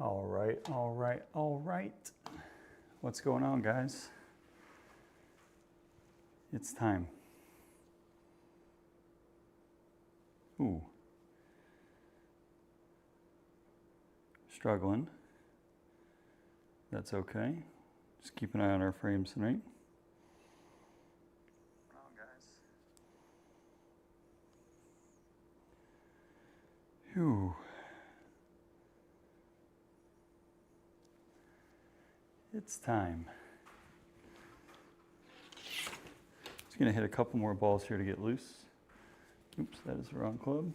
All right. What's going on, guys? It's time. Ooh. Struggling. That's okay. Just keep an eye on our frames tonight. Whew. It's time. Just gonna hit a couple more balls here to get loose. Oops, that is the wrong club.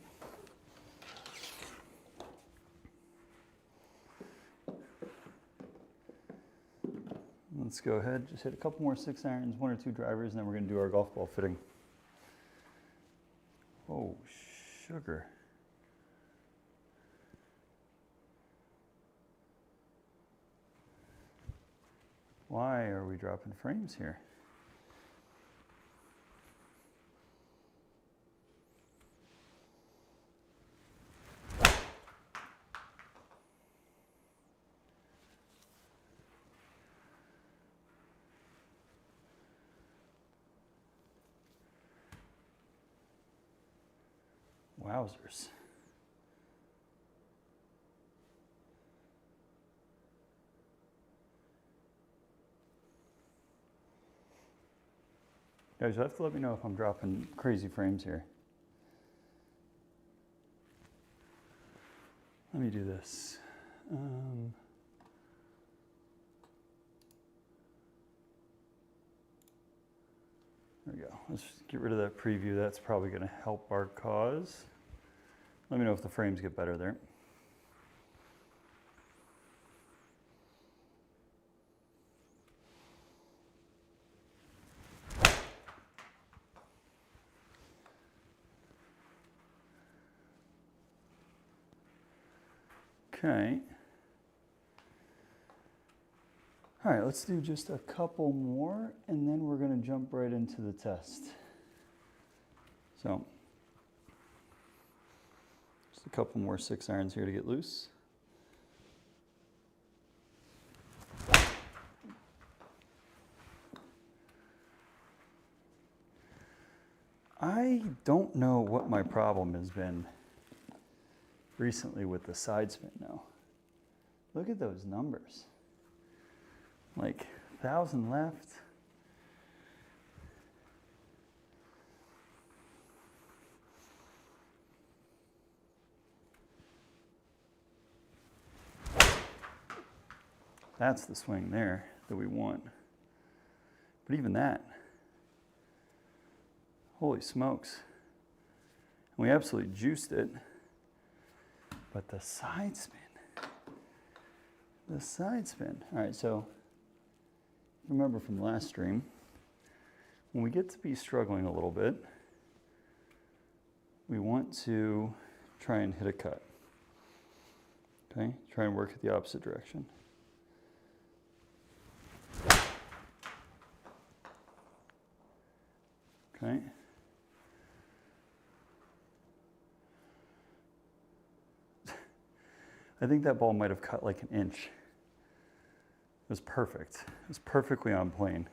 Let's go ahead, just hit a couple more 6-irons, 1 or 2 drivers, and then we're gonna do our golf ball fitting. Oh, sugar. Why are we dropping frames here? Wowzers. Guys, you'll have to let me know if I'm dropping crazy frames here. Let me do this. There we go. Let's just get rid of that preview. That's probably going to help our cause. Let me know if the frames get better there. Okay. All right, let's do just a couple more, and then we're going to jump right into the test. So, just a couple more 6-irons here to get loose. I don't know what my problem has been recently with the side spin now. Look at those numbers. Like 1,000 left. That's the swing there that we want. But even that, holy smokes. And we absolutely juiced it. But the side spin. All right, so remember from last stream, when we get to be struggling a little bit, we want to try and hit a cut. Okay, try and work it the opposite direction. Okay. I think that ball might have cut like an inch. It was perfect. It was perfectly on plane.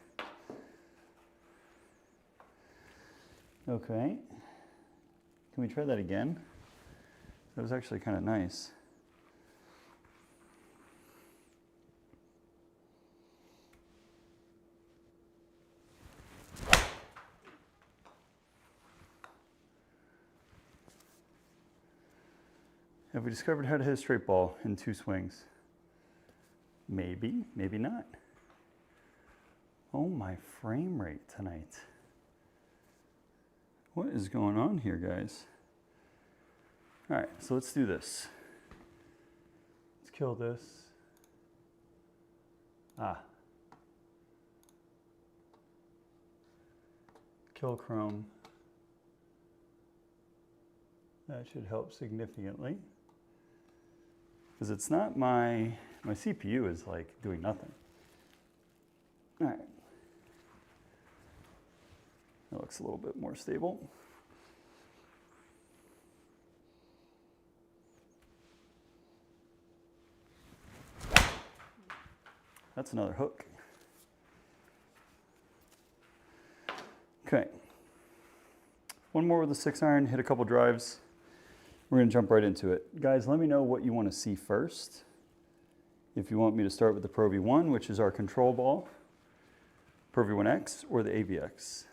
Okay. Can we try that again? That was actually kind of nice. Have we discovered how to hit a straight ball in 2 swings? Maybe, maybe not. Oh, my frame rate tonight. What is going on here, guys? All right, so let's do this. Let's kill this. Kill chrome. That should help significantly. Because it's not my CPU is like doing nothing. All right. That looks a little bit more stable. That's another hook. Okay. One more with a 6-iron, hit a couple drives. We're gonna jump right into it. Guys, let me know what you wanna see first. If you want me to start with the Pro V1, which is our control ball, Pro V1x, or the AVX.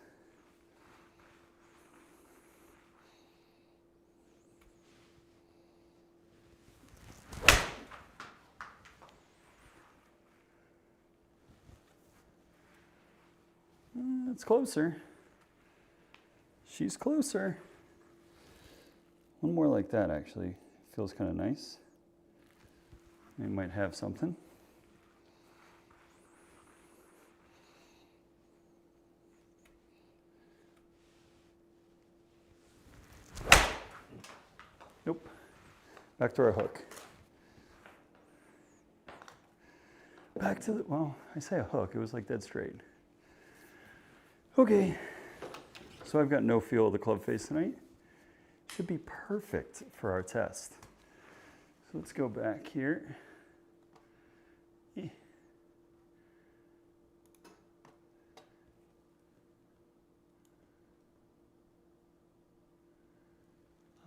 It's closer. She's closer. One more like that, actually. Feels kind of nice. We might have something. Nope. Back to our hook. Back to the, well, I say a hook, it was like dead straight. Okay, so I've got no feel of the club face tonight. Should be perfect for our test. So let's go back here.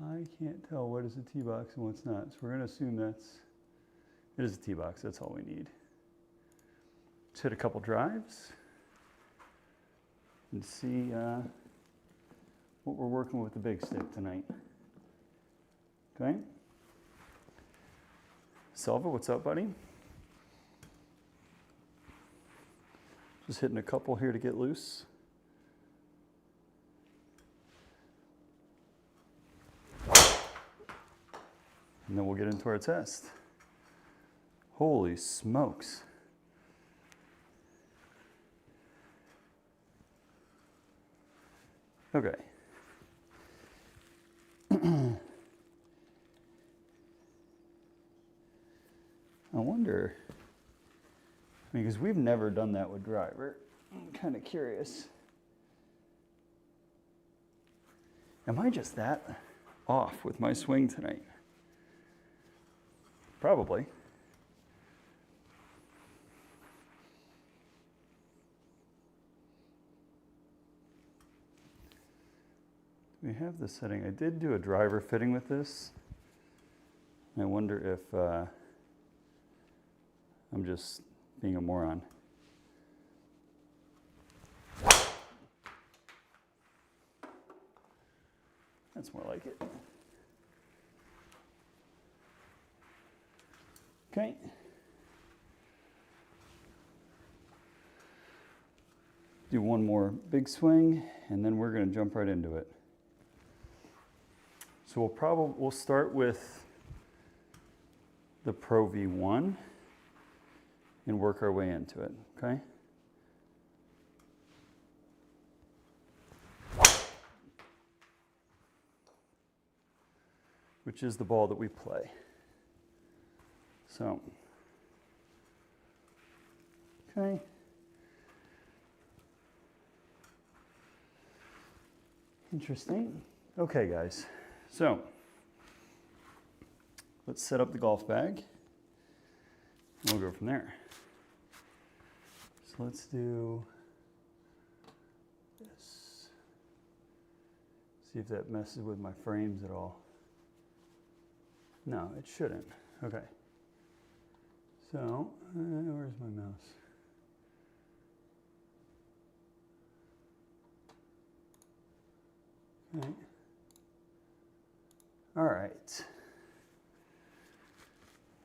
I can't tell what is a tee box and what's not, so we're gonna assume it is a tee box, that's all we need. Let's hit a couple drives and see what we're working with the big stick tonight. Okay? Selva, what's up, buddy? Just hitting a couple here to get loose. And then we'll get into our test. Holy smokes. Okay. I wonder, because we've never done that with driver. I'm kind of curious. Am I just that off with my swing tonight? Probably. We have this setting. I did do a driver fitting with this. I wonder if I'm just being a moron. That's more like it. Okay. Do one more big swing, and then we're going to jump right into it. So we'll start with the Pro V1 and work our way into it, okay? Which is the ball that we play. So, okay. Interesting. Okay, guys. So, let's set up the golf bag. And we'll go from there. So let's do this. See if that messes with my frames at all. No, it shouldn't. Okay. So, where's my mouse? Okay. All right.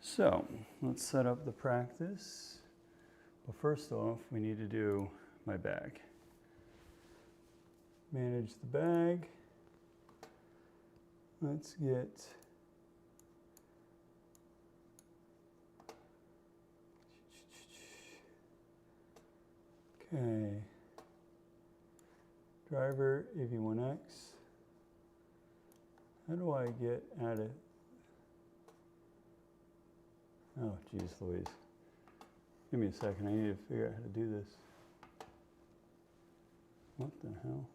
So, let's set up the practice. Well, first off, we need to do my bag. Manage the bag. Let's get okay. Driver AV1X. How do I get out of? Oh, geez Louise. Give me a second. I need to figure out how to do this. What the hell?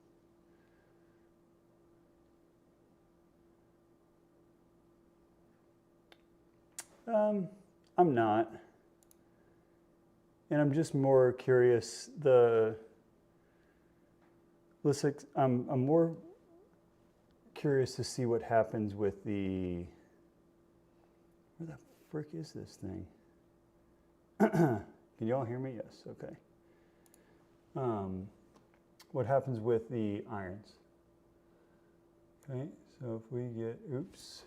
I'm not. And I'm just more curious, I'm more curious to see what happens with the, where the frick is this thing? Can y'all hear me? Yes, okay. What happens with the irons? Okay, so if we get, oops.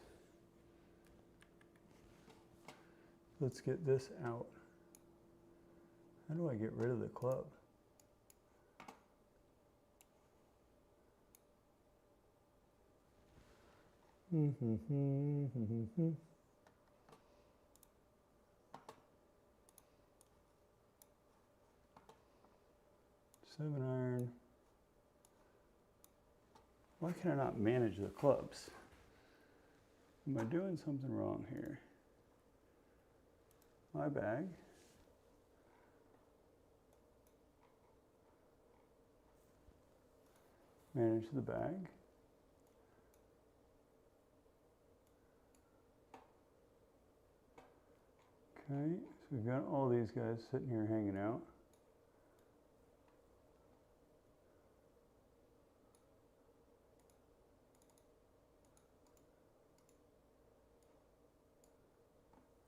Let's get this out. How do I get rid of the club? Seven iron. Why can I not manage the clubs? Am I doing something wrong here? My bag. Manage the bag. Okay, so we've got all these guys sitting here hanging out.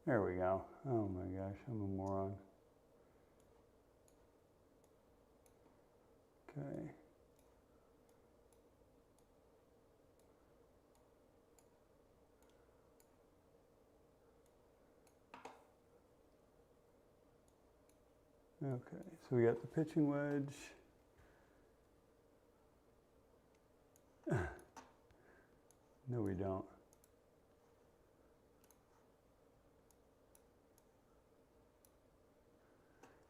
There we go. Oh my gosh, I'm a moron. Okay. Okay, so we got the pitching wedge. No, we don't.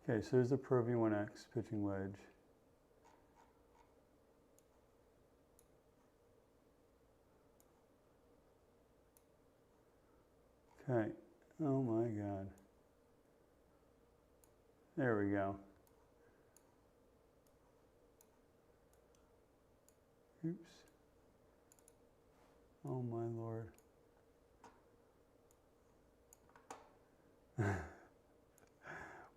Okay, so there's the Pro V1x pitching wedge. Okay, oh my God. There we go. Oops. Oh my Lord.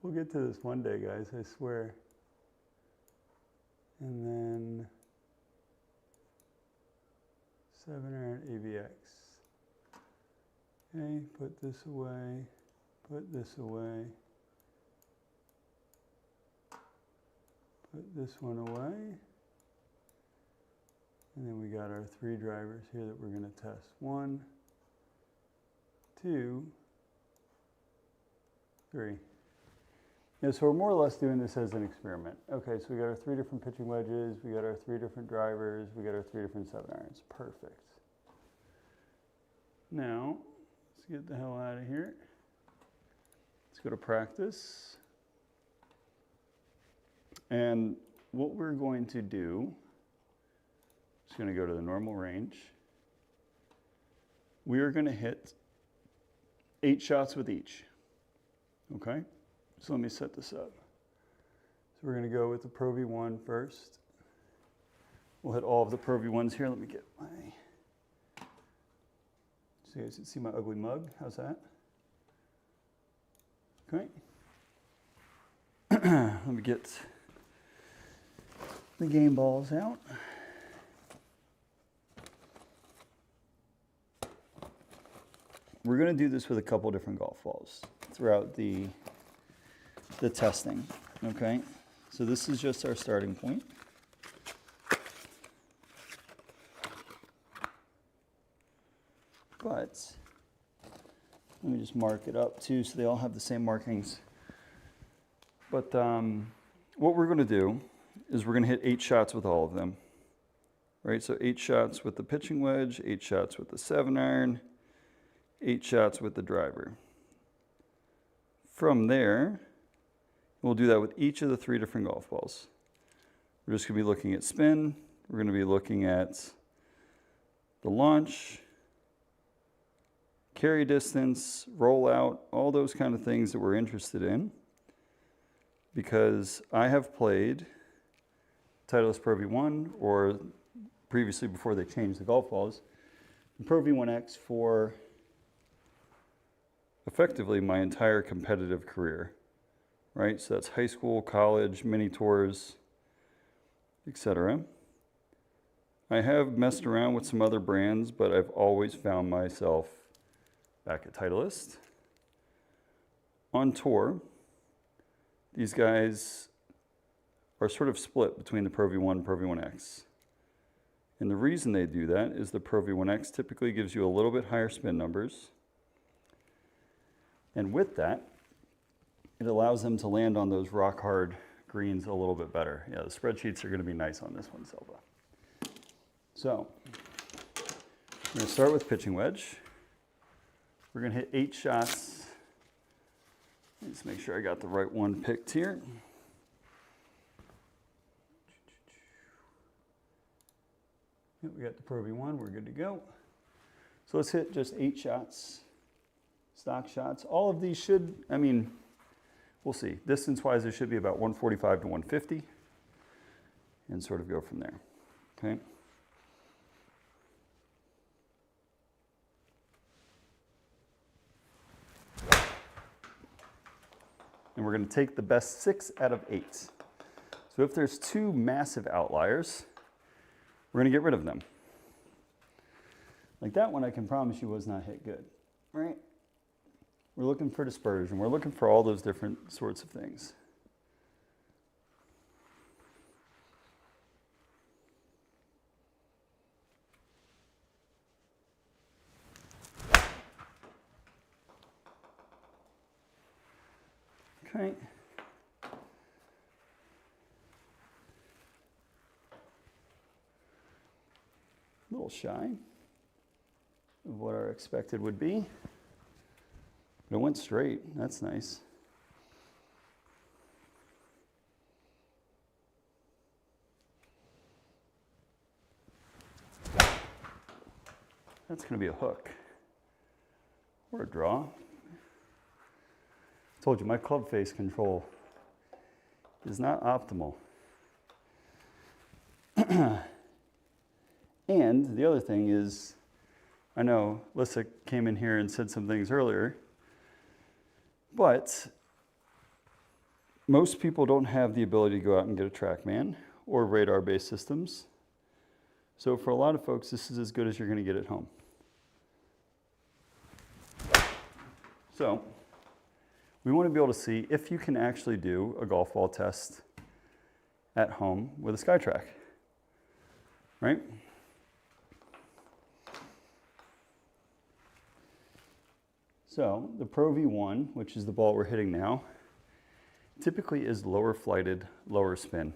We'll get to this one day, guys, I swear. And then 7-iron AVX. Okay, put this away, put this away. Put this one away. And then we got our 3 drivers here that we're going to test. 1, 2, 3. Yeah, so we're more or less doing this as an experiment. Okay, so we got our 3 different pitching wedges, we got our 3 different drivers, we got our 3 different 7-irons. Perfect. Now, let's get the hell out of here. Let's go to practice. And what we're going to do, just going to go to the normal range. We are going to hit 8 shots with each. Okay? So let me set this up. So we're going to go with the Pro V1 first. We'll hit all of the Pro V1s here. Let me get my, so you guys can see my ugly mug. How's that? Okay. Let me get the game balls out. We're going to do this with a couple different golf balls throughout the testing, okay? So this is just our starting point. But let me just mark it up too so they all have the same markings. But what we're going to do is we're going to hit 8 shots with all of them, right? So 8 shots with the pitching wedge, 8 shots with the 7-iron, 8 shots with the driver. From there, we'll do that with each of the 3 different golf balls. We're just going to be looking at spin. We're going to be looking at the launch, carry distance, roll out, all those kind of things that we're interested in. Because I have played Titleist Pro V1, or previously before they changed the golf balls, Pro V1x for effectively my entire competitive career, right? So that's high school, college, mini tours, etc. I have messed around with some other brands, but I've always found myself back at Titleist. On tour, these guys are sort of split between the Pro V1 and Pro V1x. And the reason they do that is the Pro V1x typically gives you a little bit higher spin numbers. And with that, it allows them to land on those rock hard greens a little bit better. Yeah, the spreadsheets are going to be nice on this one, Silva. So, I'm going to start with pitching wedge. We're going to hit 8 shots. Let's make sure I got the right one picked here. Yep, we got the Pro V1, we're good to go. So let's hit just 8 shots, stock shots. All of these should, I mean, we'll see. Distance-wise, it should be about 145 to 150 and sort of go from there, okay? And we're going to take the best 6 out of 8. So if there's 2 massive outliers, we're going to get rid of them. Like that one, I can promise you was not hit good, right? We're looking for dispersion. We're looking for all those different sorts of things. Okay. A little shy of what our expected would be. But it went straight. That's nice. That's going to be a hook or a draw. I told you my club face control is not optimal. And the other thing is, I know Lissa came in here and said some things earlier, but most people don't have the ability to go out and get a TrackMan or radar-based systems. So for a lot of folks, this is as good as you're going to get at home. So we want to be able to see if you can actually do a golf ball test at home with a SkyTrak, right? So the Pro V1, which is the ball we're hitting now, typically is lower flighted, lower spin,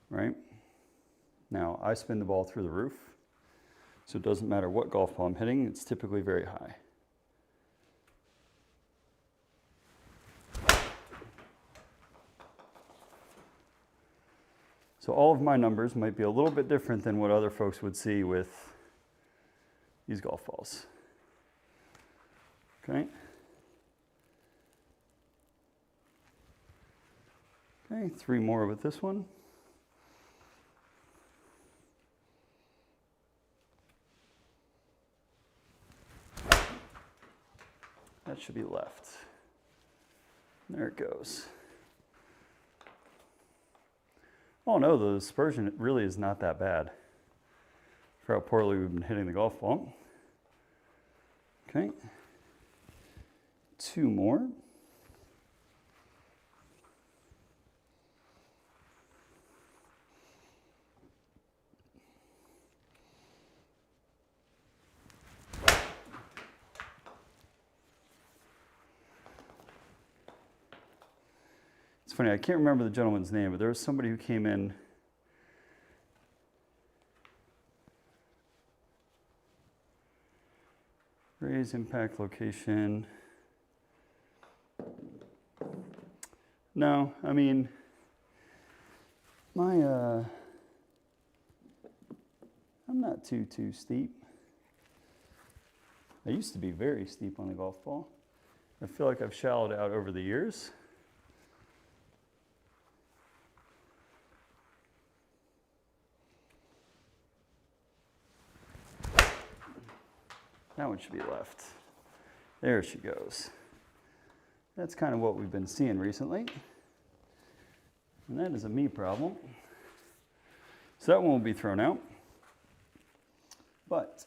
right? Now, I spin the ball through the roof, so it doesn't matter what golf ball I'm hitting, it's typically very high. So all of my numbers might be a little bit different than what other folks would see with these golf balls. Okay. Okay, 3 more with this one. That should be left. There it goes. Oh no, the dispersion really is not that bad for how poorly we've been hitting the golf ball. Okay. 2 more. It's funny, I can't remember the gentleman's name, but there was somebody who came in raise impact location. No, I mean, I'm not too steep. I used to be very steep on the golf ball. I feel like I've shallowed out over the years. That one should be left. There she goes. That's kind of what we've been seeing recently. And that is a me problem. So that one will be thrown out. But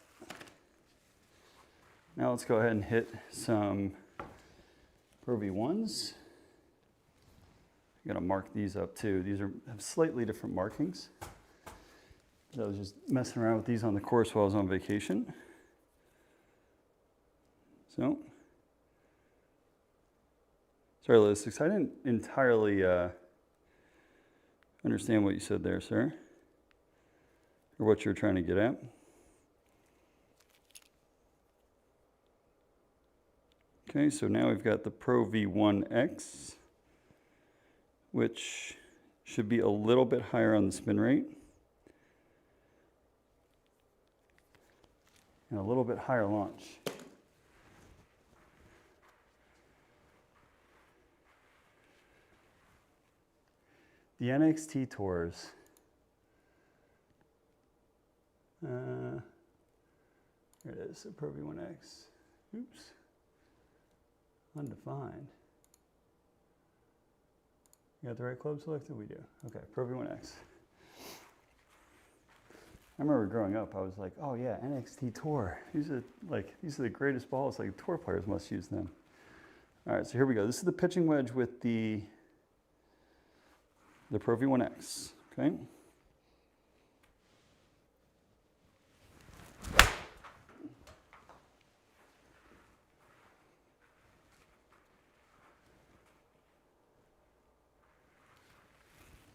now let's go ahead and hit some Pro V1s. I'm gonna mark these up too. These have slightly different markings. I was just messing around with these on the course while I was on vacation. So, sorry, Logistics, I didn't entirely understand what you said there, sir, or what you're trying to get at. Okay, so now we've got the Pro V1x, which should be a little bit higher on the spin rate and a little bit higher launch. The NXT Tours, here it is, the Pro V1x, oops, undefined. You got the right club selected? We do. Okay, Pro V1x. I remember growing up, I was like, oh yeah, NXT Tour. These are the greatest balls, like tour players must use them. All right, so here we go. This is the pitching wedge with the Pro V1x, okay?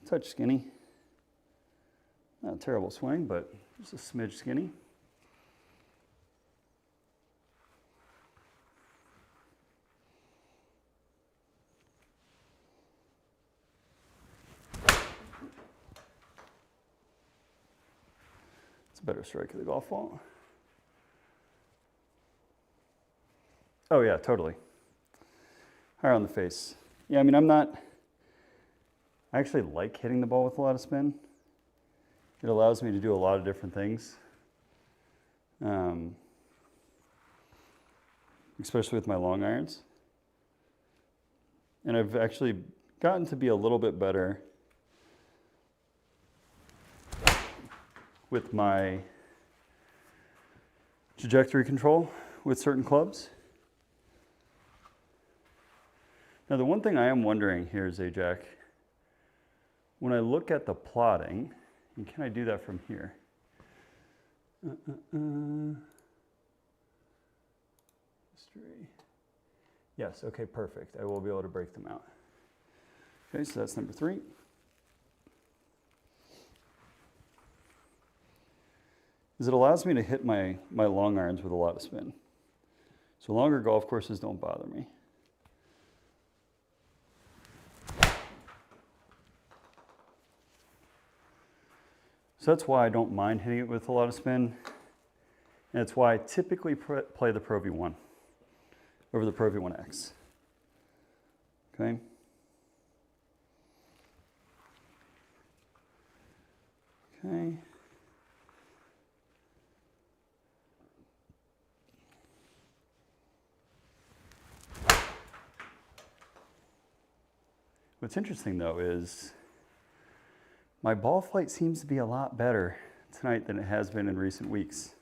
Touch skinny. Not a terrible swing, but just a smidge skinny. It's a better strike of the golf ball. Oh yeah, totally. Higher on the face. Yeah, I mean, I actually like hitting the ball with a lot of spin. It allows me to do a lot of different things, especially with my long irons. And I've actually gotten to be a little bit better with my trajectory control with certain clubs. Now, the one thing I am wondering here, Zajac, when I look at the plotting, and can I do that from here? History. Yes, okay, perfect. I will be able to break them out. Okay, so that's number 3. Is it allows me to hit my long irons with a lot of spin. So longer golf courses don't bother me. So that's why I don't mind hitting it with a lot of spin. And it's why I typically play the Pro V1 over the Pro V1x. Okay? Okay. What's interesting though is my ball flight seems to be a lot better tonight than it has been in recent weeks,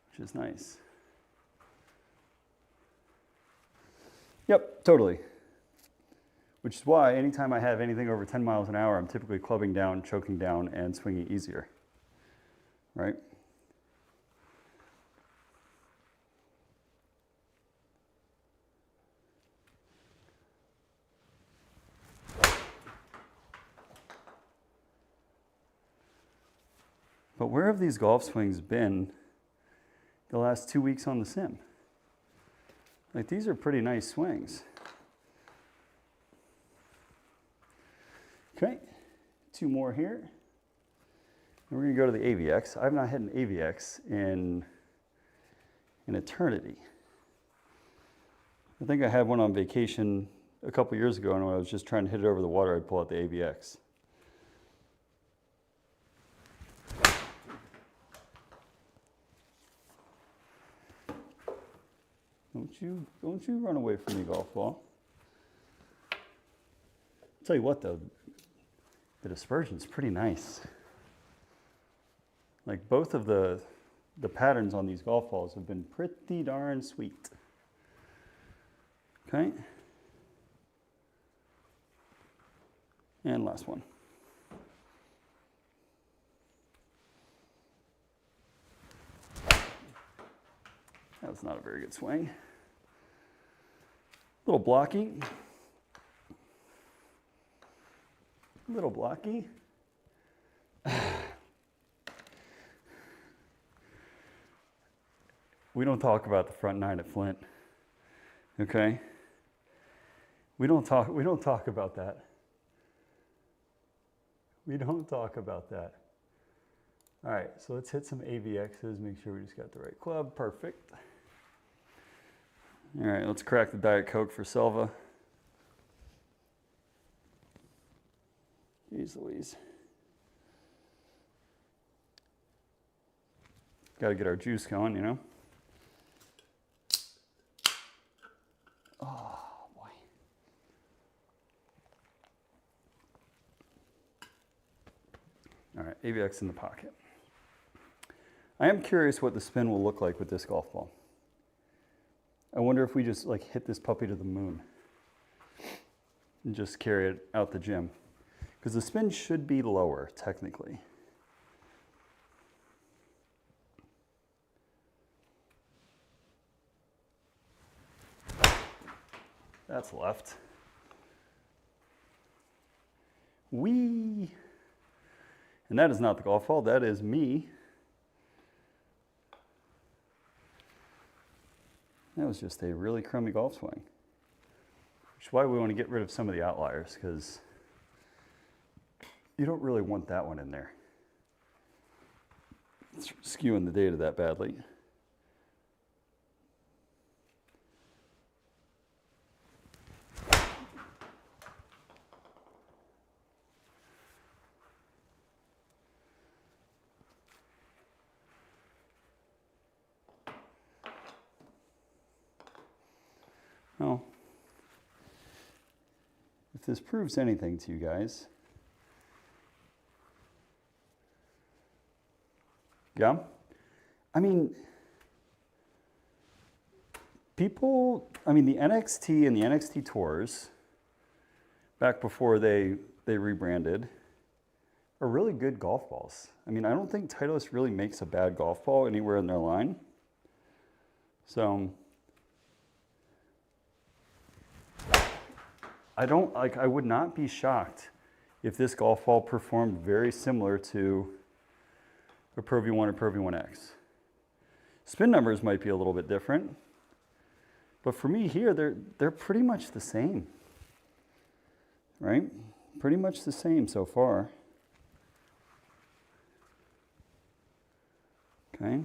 which is nice. Yep, totally. Which is why anytime I have anything over 10 miles an hour, I'm typically clubbing down, choking down, and swinging easier, right? But where have these golf swings been the last 2 weeks on the sim? Like, these are pretty nice swings. Okay, 2 more here. And we're gonna go to the AVX. I've not hit an AVX in an eternity. I think I had one on vacation a couple years ago, and when I was just trying to hit it over the water, I'd pull out the AVX. Don't you run away from me, golf ball. tell you what though, the dispersion's pretty nice. Like both of the patterns on these golf balls have been pretty darn sweet. Okay. And last one. That was not a very good swing. Little blocky. Little blocky. We don't talk about the front nine at Flint. Okay? We don't talk about that. We don't talk about that. All right, so let's hit some AVXs, make sure we just got the right club. Perfect. All right, let's crack the Diet Coke for Selva. Jeez Louise. Got to get our juice going, you know? Oh, boy. All right, AVX in the pocket. I am curious what the spin will look like with this golf ball. I wonder if we just like hit this puppy to the moon and just carry it out the gym. Because the spin should be lower, technically. That's left. Whee! And that is not the golf ball, that is me. That was just a really crummy golf swing. Which is why we want to get rid of some of the outliers, because you don't really want that one in there. It's skewing the data that badly. Well, if this proves anything to you guys, yeah, I mean, the NXT and the NXT Tours, back before they rebranded, are really good golf balls. I mean, I don't think Titleist really makes a bad golf ball anywhere in their line. So I would not be shocked if this golf ball performed very similar to a Pro V1 or Pro V1x. Spin numbers might be a little bit different, but for me here, they're pretty much the same, right? Pretty much the same so far. Okay.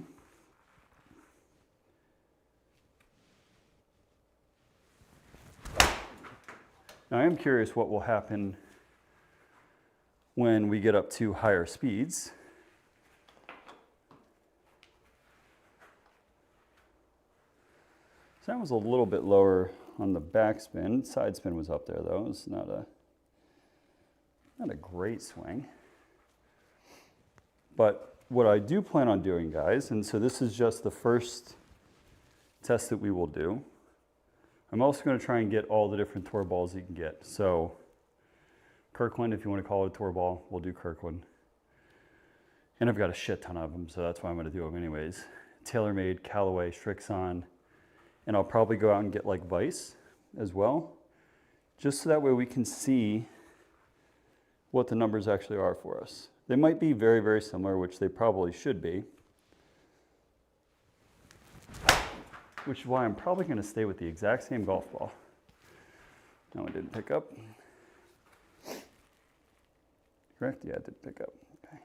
Now I am curious what will happen when we get up to higher speeds. So that was a little bit lower on the backspin. Side spin was up there though. It's not a great swing. But what I do plan on doing, guys, and so this is just the first test that we will do. I'm also going to try and get all the different tour balls you can get. So Kirkland, if you want to call it a tour ball, we'll do Kirkland. And I've got a shit ton of them, so that's why I'm going to do them anyways. TaylorMade, Callaway, Strixon, and I'll probably go out and get like Vice as well, just so that way we can see what the numbers actually are for us. They might be very, very similar, which they probably should be. Which is why I'm probably going to stay with the exact same golf ball. No, it didn't pick up. Correct? Yeah, it did pick up. Okay.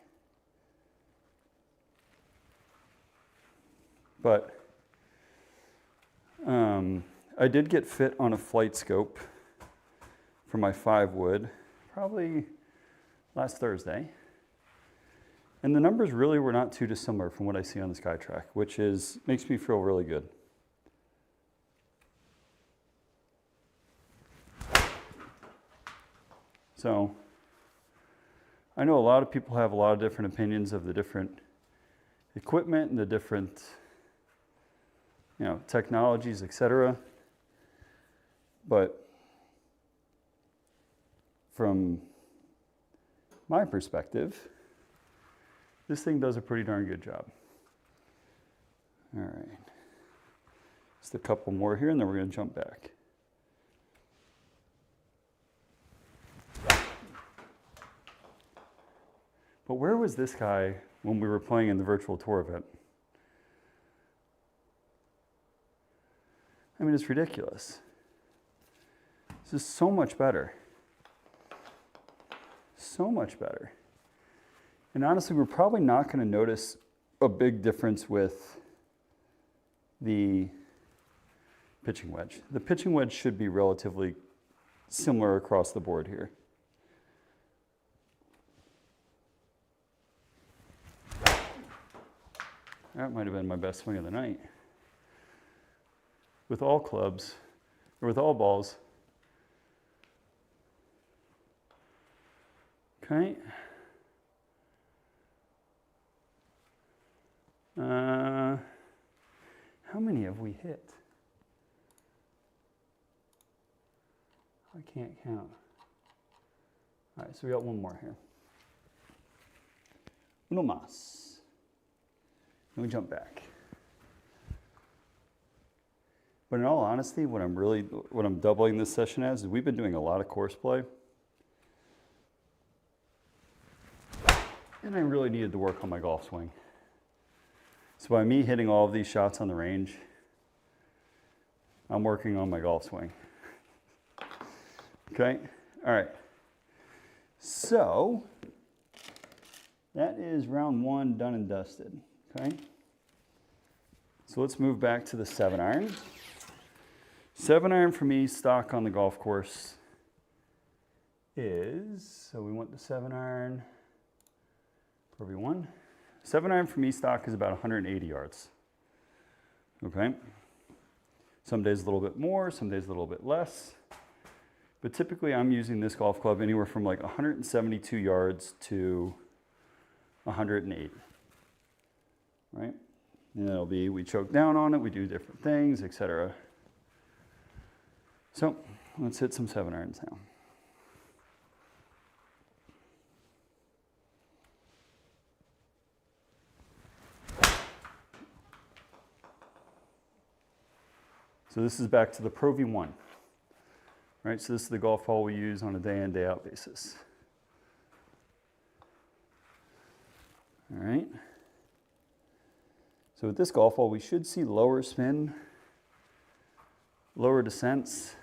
But I did get fit on a flight scope for my 5-wood, probably last Thursday. And the numbers really were not too dissimilar from what I see on the SkyTrak, which makes me feel really good. So I know a lot of people have a lot of different opinions of the different equipment and the different, you know, technologies, etc. But from my perspective, this thing does a pretty darn good job. All right. Just a couple more here and then we're going to jump back. But where was this guy when we were playing in the virtual tour event? I mean, it's ridiculous. This is so much better. So much better. And honestly, we're probably not going to notice a big difference with the pitching wedge. The pitching wedge should be relatively similar across the board here. That might have been my best swing of the night. With all clubs, or with all balls. Okay. How many have we hit? I can't count. All right, so we got one more here. Uno más. Then we jump back. But in all honesty, what I'm doubling this session as is we've been doing a lot of course play. And I really needed to work on my golf swing. So by me hitting all of these shots on the range, I'm working on my golf swing. Okay, all right. So that is round one done and dusted, okay? So let's move back to the 7-iron. 7-iron for me, stock on the golf course is, so we want the 7-iron, Pro V1. 7-iron for me, stock is about 180 yards, okay? Some days a little bit more, some days a little bit less. But typically I'm using this golf club anywhere from like 172 yards to 180, right? And it'll be, we choke down on it, we do different things, etc. So let's hit some 7-irons now. So this is back to the Pro V1. Right, so this is the golf ball we use on a day in, day out basis. All right. So with this golf ball, we should see lower spin, lower descents,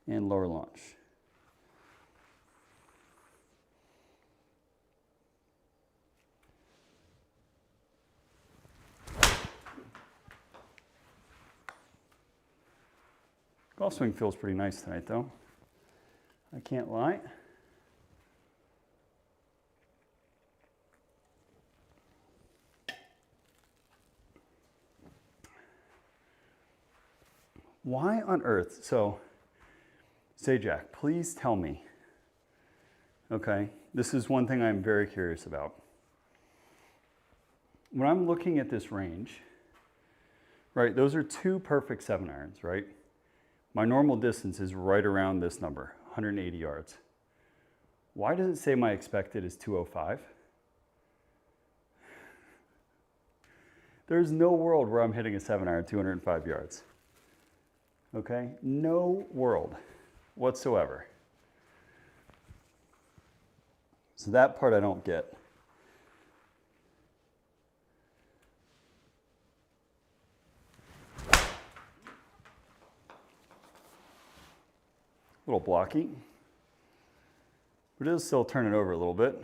and lower launch. Golf swing feels pretty nice tonight, though. I can't lie. Why on earth? So, say, Jack, please tell me. Okay, this is one thing I'm very curious about. When I'm looking at this range, right, those are two perfect 7-irons, right? My normal distance is right around this number, 180 yards. Why does it say my expected is 205? There's no world where I'm hitting a 7-iron 205 yards. Okay? No world whatsoever. So that part I don't get. A little blocky, but it'll still turn it over a little bit.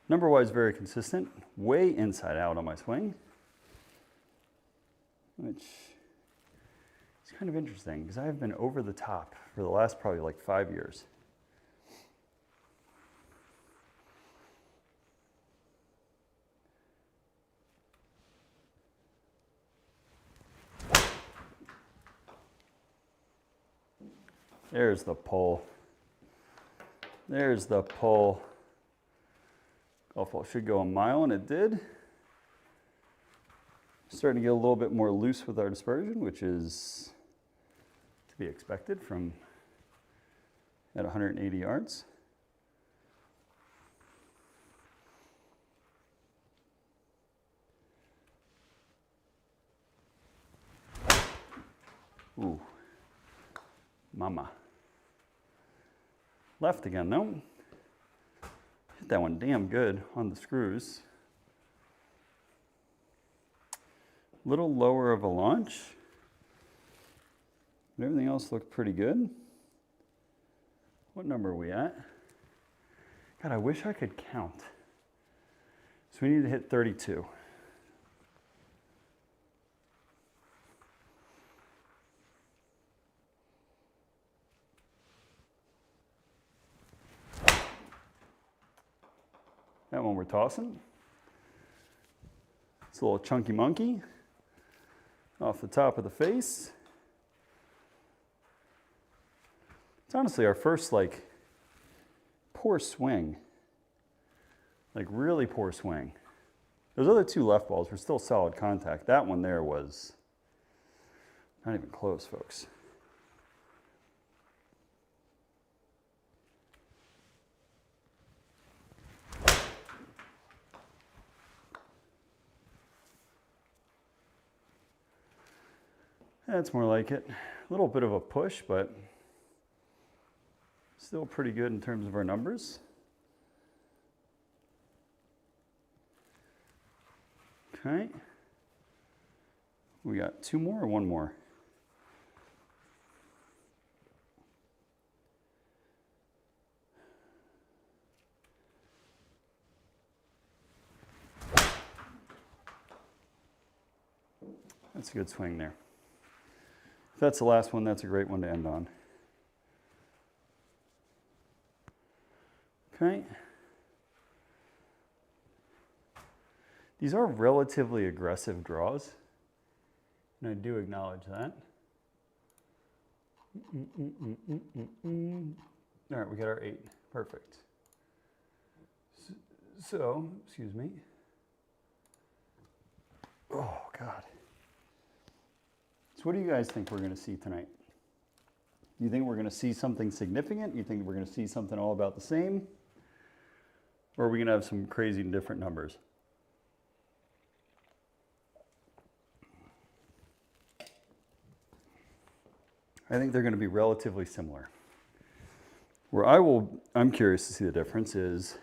Number-wise, very consistent, way inside out on my swing, which is kind of interesting because I've been over the top for the last probably like 5 years. There's the pull. There's the pull. Golf ball should go a mile, and it did. Starting to get a little bit more loose with our dispersion, which is to be expected from at 180 yards. Ooh, mama. Left again, no? Hit that one damn good on the screws. Little lower of a launch. But everything else looked pretty good. What number are we at? God, I wish I could count. So we need to hit 32. That one we're tossing. It's a little chunky monkey off the top of the face. It's honestly our first like poor swing, like really poor swing. Those other two left balls were still solid contact. That one there was not even close, folks. That's more like it. A little bit of a push, but still pretty good in terms of our numbers. Okay. We got two more or one more? That's a good swing there. If that's the last one, that's a great one to end on. Okay. These are relatively aggressive draws, and I do acknowledge that. All right, we got our 8. Perfect. So, excuse me. Oh, God. So what do you guys think we're going to see tonight? Do you think we're going to see something significant? Do you think we're going to see something all about the same? Or are we going to have some crazy different numbers? I think they're going to be relatively similar. Where I'm curious to see the difference is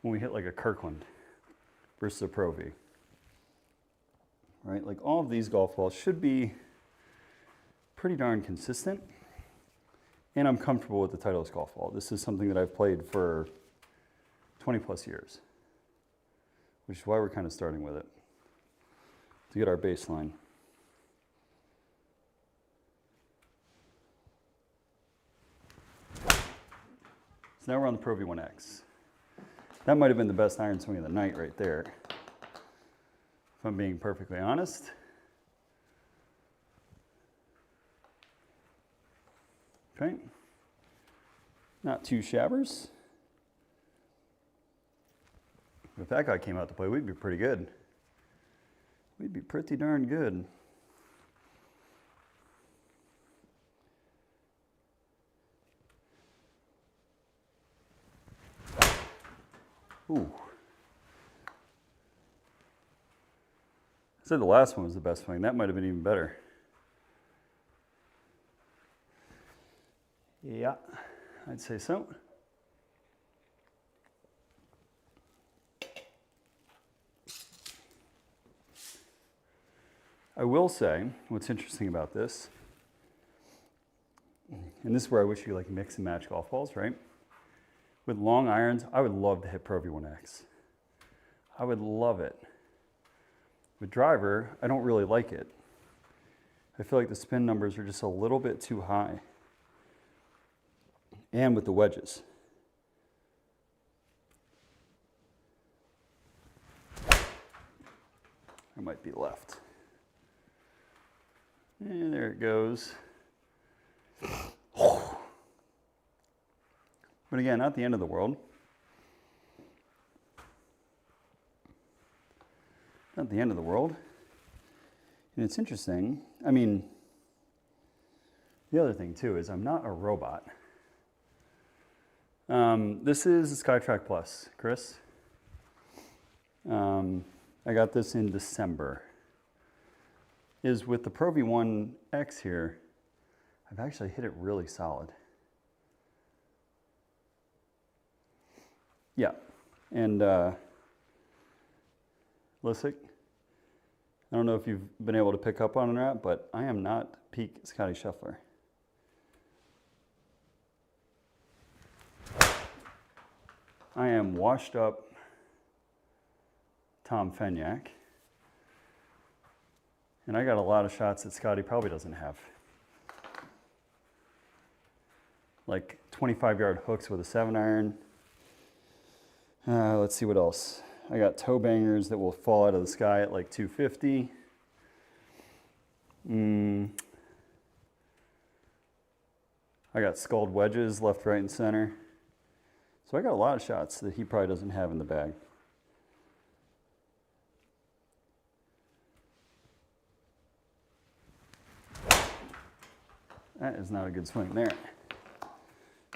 when we hit like a Kirkland versus a Pro V. Right, like all of these golf balls should be pretty darn consistent. And I'm comfortable with the Titleist golf ball. This is something that I've played for 20 plus years, which is why we're kind of starting with it, to get our baseline. So now we're on the Pro V1x. That might have been the best iron swing of the night right there, if I'm being perfectly honest. Okay, not two shabbers. If that guy came out to play, we'd be pretty good. We'd be pretty darn good. Ooh. I said the last one was the best swing. That might have been even better. Yeah, I'd say so. I will say, what's interesting about this, and this is where I wish you could like mix and match golf balls, right? With long irons, I would love to hit Pro V1x. I would love it. With driver, I don't really like it. I feel like the spin numbers are just a little bit too high. And with the wedges. I might be left. And there it goes. But again, not the end of the world. Not the end of the world. And it's interesting. I mean, the other thing too is I'm not a robot. This is a SkyTrak Plus, Chris. I got this in December. Is with the Pro V1x here, I've actually hit it really solid. Yeah, and Lissick, I don't know if you've been able to pick up on it or not, but I am not peak Scotty Scheffler. I am washed up Tom Fenyak. And I got a lot of shots that Scotty probably doesn't have. Like 25-yard hooks with a 7-iron. Let's see what else. I got toe bangers that will fall out of the sky at like 250. I got sculled wedges left, right, and center. So I got a lot of shots that he probably doesn't have in the bag. That is not a good swing there.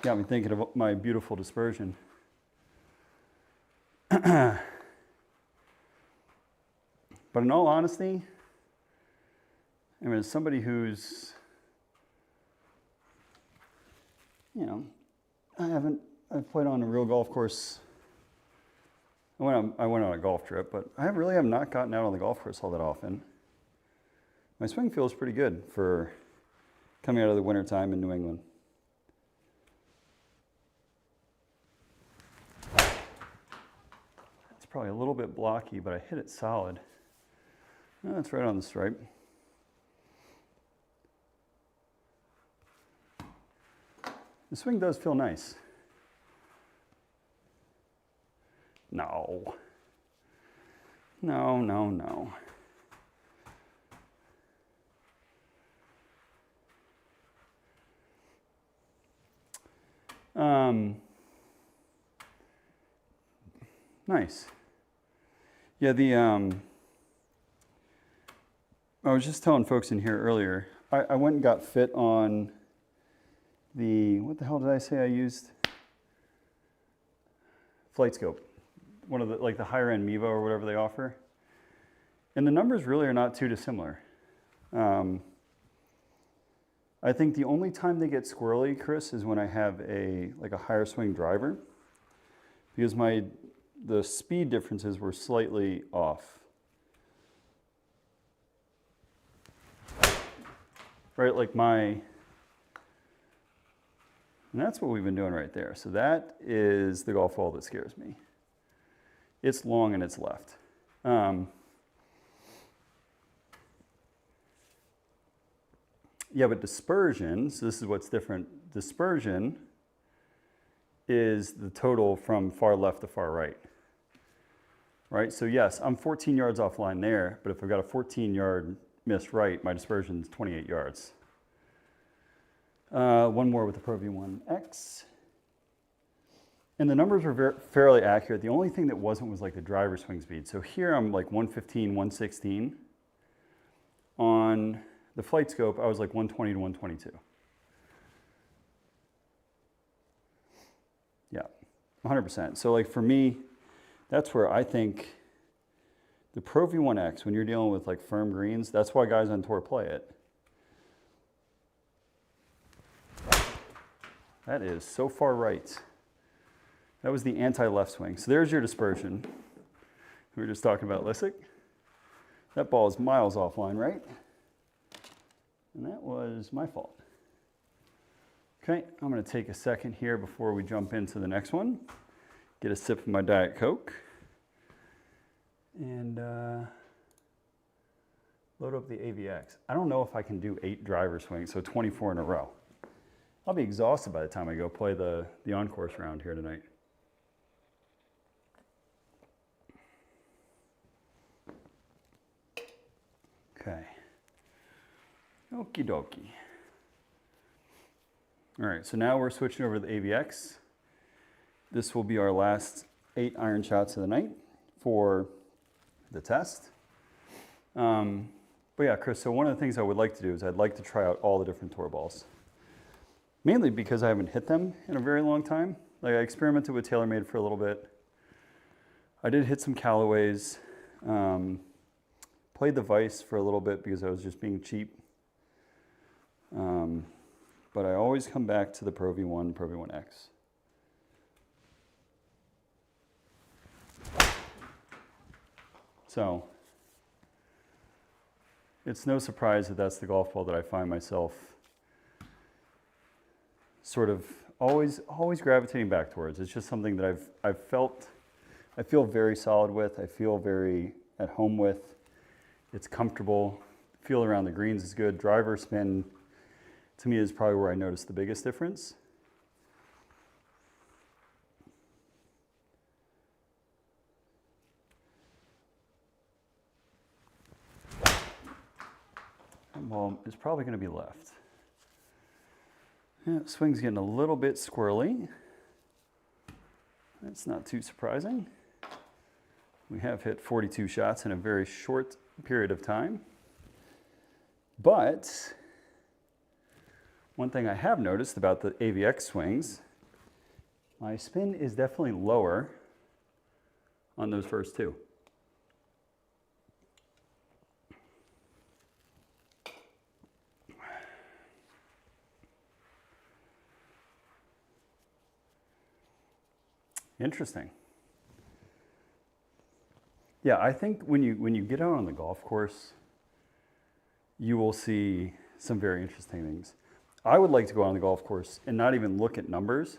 Got me thinking of my beautiful dispersion. But in all honesty, I mean, as somebody who's, you know, I've played on a real golf course. I went on a golf trip, but I really have not gotten out on the golf course all that often. My swing feels pretty good for coming out of the winter time in New England. It's probably a little bit blocky, but I hit it solid. Oh, that's right on the stripe. The swing does feel nice. No. No, no, no. Nice. Yeah, I was just telling folks in here earlier, I went and got fit on the, what the hell did I say I used? Flight Scope. One of the, like the higher end Mevo or whatever they offer. And the numbers really are not too dissimilar. I think the only time they get squirrely, Chris, is when I have a higher swing driver, because the speed differences were slightly off. Right, like and that's what we've been doing right there. So that is the golf ball that scares me. It's long and it's left. Yeah, but dispersion, so this is what's different. Dispersion is the total from far left to far right. Right, so yes, I'm 14 yards offline there, but if I've got a 14-yard missed right, my dispersion is 28 yards. One more with the Pro V1x. And the numbers were fairly accurate. The only thing that wasn't was like the driver swing speed. So here I'm like 115, 116. On the Flight Scope, I was like 120 to 122. Yeah, 100%. So like for me, that's where I think the Pro V1x, when you're dealing with like firm greens, that's why guys on tour play it. That is so far right. That was the anti-left swing. So there's your dispersion. We were just talking about Lissick. That ball is miles offline, right? And that was my fault. Okay, I'm going to take a second here before we jump into the next one. Get a sip of my Diet Coke. And load up the AVX. I don't know if I can do 8 driver swings, so 24 in a row. I'll be exhausted by the time I go play the on-course round here tonight. Okay. Okie dokie. All right, so now we're switching over to the AVX. this will be our last 8 iron shots of the night for the test. But yeah, Chris, so one of the things I would like to do is I'd like to try out all the different tour balls. Mainly because I haven't hit them in a very long time. Like, I experimented with TaylorMade for a little bit. I did hit some Callaways. Played the Vice for a little bit because I was just being cheap. But I always come back to the Pro V1, Pro V1x. So it's no surprise that that's the golf ball that I find myself sort of always gravitating back towards. It's just something that I feel very solid with. I feel very at home with. It's comfortable. Feel around the greens is good. Driver spin, to me, is probably where I noticed the biggest difference. That ball is probably going to be left. Yeah, swing's getting a little bit squirrely. That's not too surprising. We have hit 42 shots in a very short period of time. But one thing I have noticed about the AVX swings, my spin is definitely lower on those first 2. Interesting. Yeah, I think when you get out on the golf course, you will see some very interesting things. I would like to go on the golf course and not even look at numbers,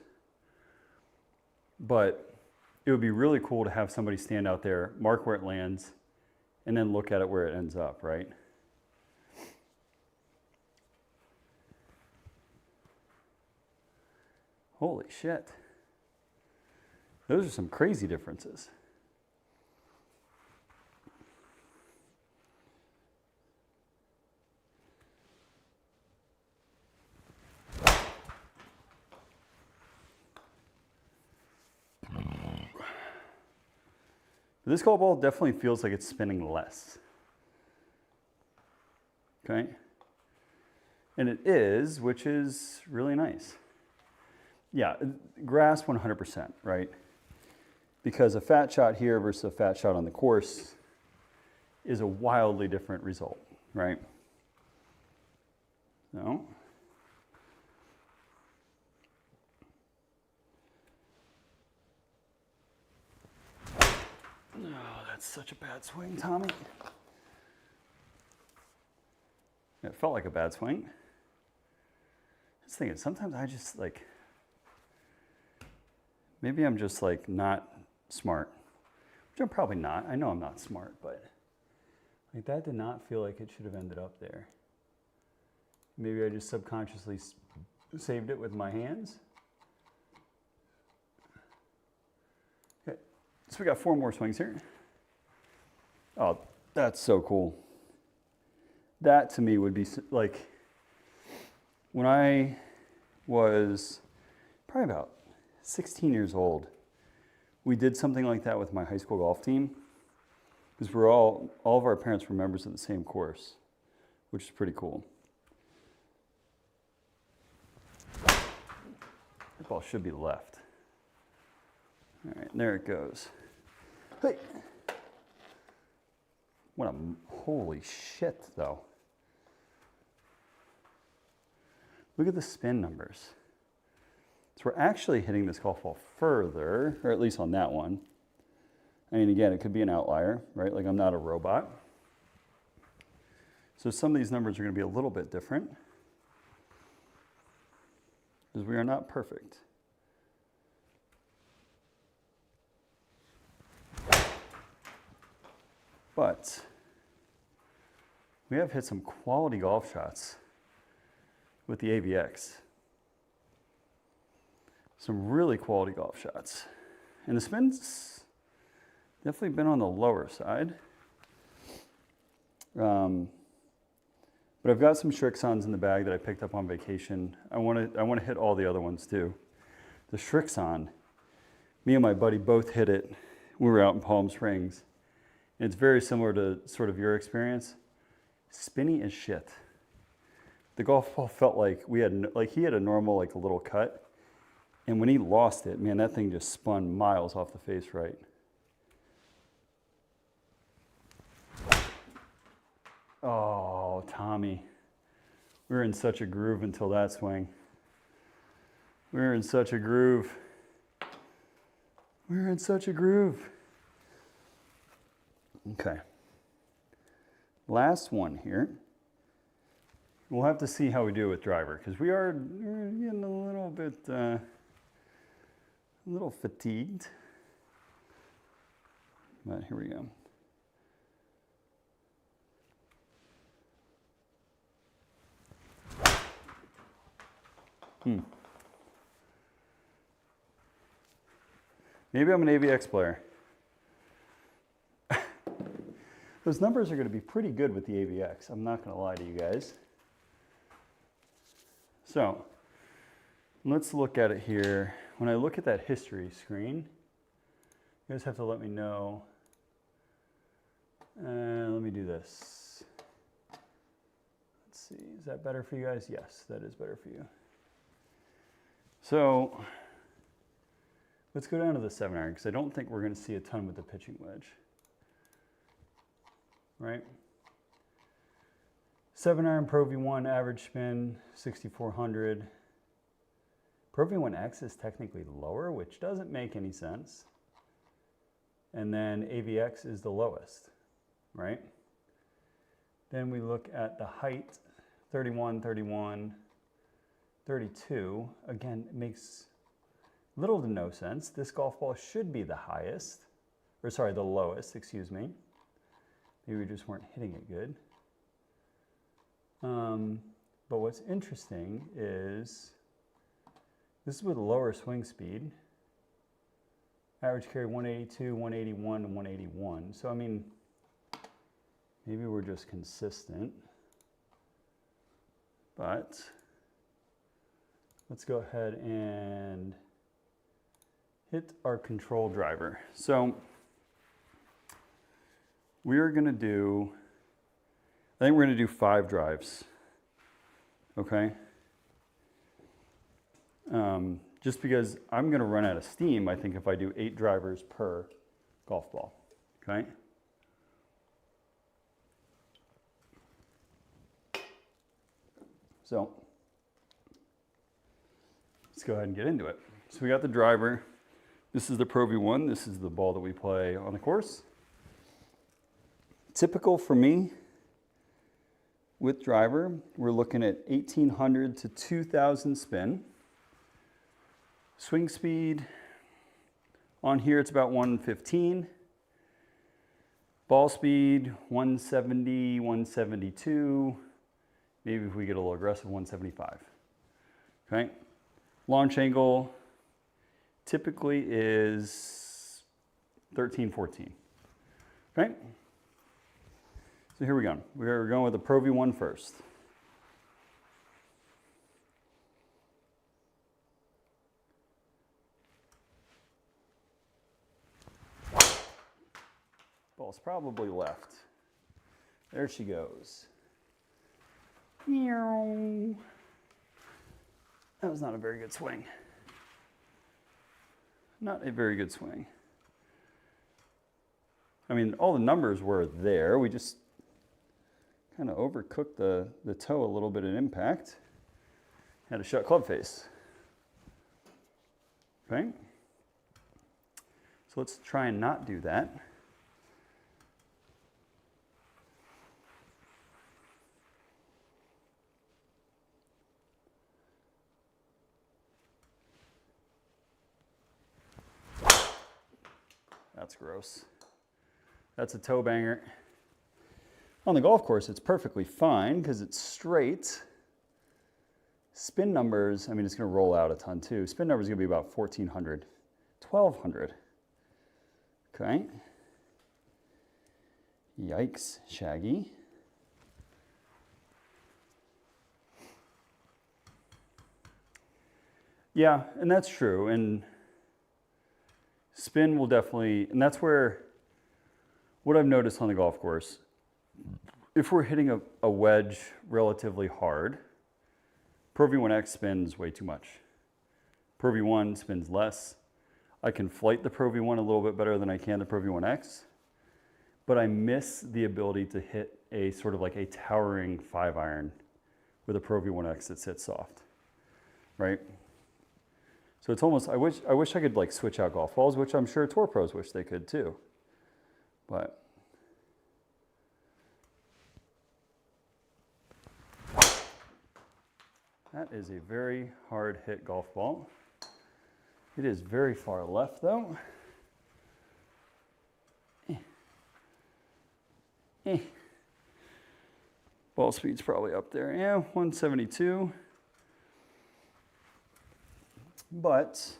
but it would be really cool to have somebody stand out there, mark where it lands, and then look at it where it ends up, right? Holy shit. Those are some crazy differences. This golf ball definitely feels like it's spinning less. Okay? And it is, which is really nice. Yeah, grass 100%, right? Because a fat shot here versus a fat shot on the course is a wildly different result, right? So, oh, that's such a bad swing, Tommy. It felt like a bad swing. I was thinking, sometimes I just like, maybe I'm just like not smart, which I'm probably not. I know I'm not smart, but like that did not feel like it should have ended up there. Maybe I just subconsciously saved it with my hands. Okay, so we got 4 more swings here. Oh, that's so cool. That to me would be like, when I was probably about 16 years old, we did something like that with my high school golf team, because we're all of our parents were members of the same course, which is pretty cool. That ball should be left. All right, there it goes. Hey! What a, holy shit, though. Look at the spin numbers. So we're actually hitting this golf ball further, or at least on that one. I mean, again, it could be an outlier, right? Like, I'm not a robot. So some of these numbers are going to be a little bit different, because we are not perfect. But we have hit some quality golf shots with the AVX. Some really quality golf shots. And the spin's definitely been on the lower side. But I've got some Shrixons in the bag that I picked up on vacation. I want to hit all the other ones too. The Shrixon, Me and my buddy both hit it. We were out in Palm Springs. And it's very similar to sort of your experience. Spinny as shit. The golf ball felt like he had a normal, like a little cut. And when he lost it, man, that thing just spun miles off the face right. Oh, Tommy. We were in such a groove until that swing. We were in such a groove. We were in such a groove. Okay. Last one here. We'll have to see how we do with driver, because we're getting a little bit, a little fatigued. But here we go. Maybe I'm an AVX player. Those numbers are going to be pretty good with the AVX. I'm not going to lie to you guys. So let's look at it here. When I look at that history screen, you guys have to let me know. Let me do this. Let's see, is that better for you guys? Yes, that is better for you. So let's go down to the 7-iron, because I don't think we're going to see a ton with the pitching wedge. Right? 7-iron Pro V1 average spin, 6,400. Pro V1x is technically lower, which doesn't make any sense. And then AVX is the lowest, right? Then we look at the height, 31, 31, 32. Again, it makes little to no sense. This golf ball should be the highest, or sorry, the lowest, excuse me. Maybe we just weren't hitting it good. But what's interesting is this is with a lower swing speed. Average carry 182, 181, and 181. So I mean, maybe we're just consistent. But let's go ahead and hit our control driver. So we are going to do, I think we're going to do 5 drives, okay? Just because I'm going to run out of steam, I think, if I do 8 drivers per golf ball, okay? So let's go ahead and get into it. So we got the driver. This is the Pro V1. This is the ball that we play on the course. Typical for me with driver, we're looking at 1,800 to 2,000 spin. Swing speed, on here it's about 115. Ball speed, 170, 172. Maybe if we get a little aggressive, 175. Okay. Launch angle typically is 13, 14. Okay. So here we go. We're going with the Pro V1 first. Ball's probably left. There she goes. Meow. That was not a very good swing. Not a very good swing. I mean, all the numbers were there. We just kind of overcooked the toe a little bit in impact. Had a shut club face. Okay. So let's try and not do that. That's gross. That's a toe banger. On the golf course, it's perfectly fine because it's straight. Spin numbers, I mean, it's going to roll out a ton too. Spin numbers are going to be about 1,400, 1,200. Okay. Yikes, Shaggy. Yeah, and that's true. And spin will definitely, and that's where, what I've noticed on the golf course, if we're hitting a wedge relatively hard, Pro V1x spins way too much. Pro V1 spins less. I can flight the Pro V1 a little bit better than I can the Pro V1x, but I miss the ability to hit a sort of like a towering 5-iron with a Pro V1x that sits soft, right? So it's almost, I wish I could like switch out golf balls, which I'm sure tour pros wish they could too, but. That is a very hard hit golf ball. It is very far left though. Ball speed's probably up there. Yeah, 172. But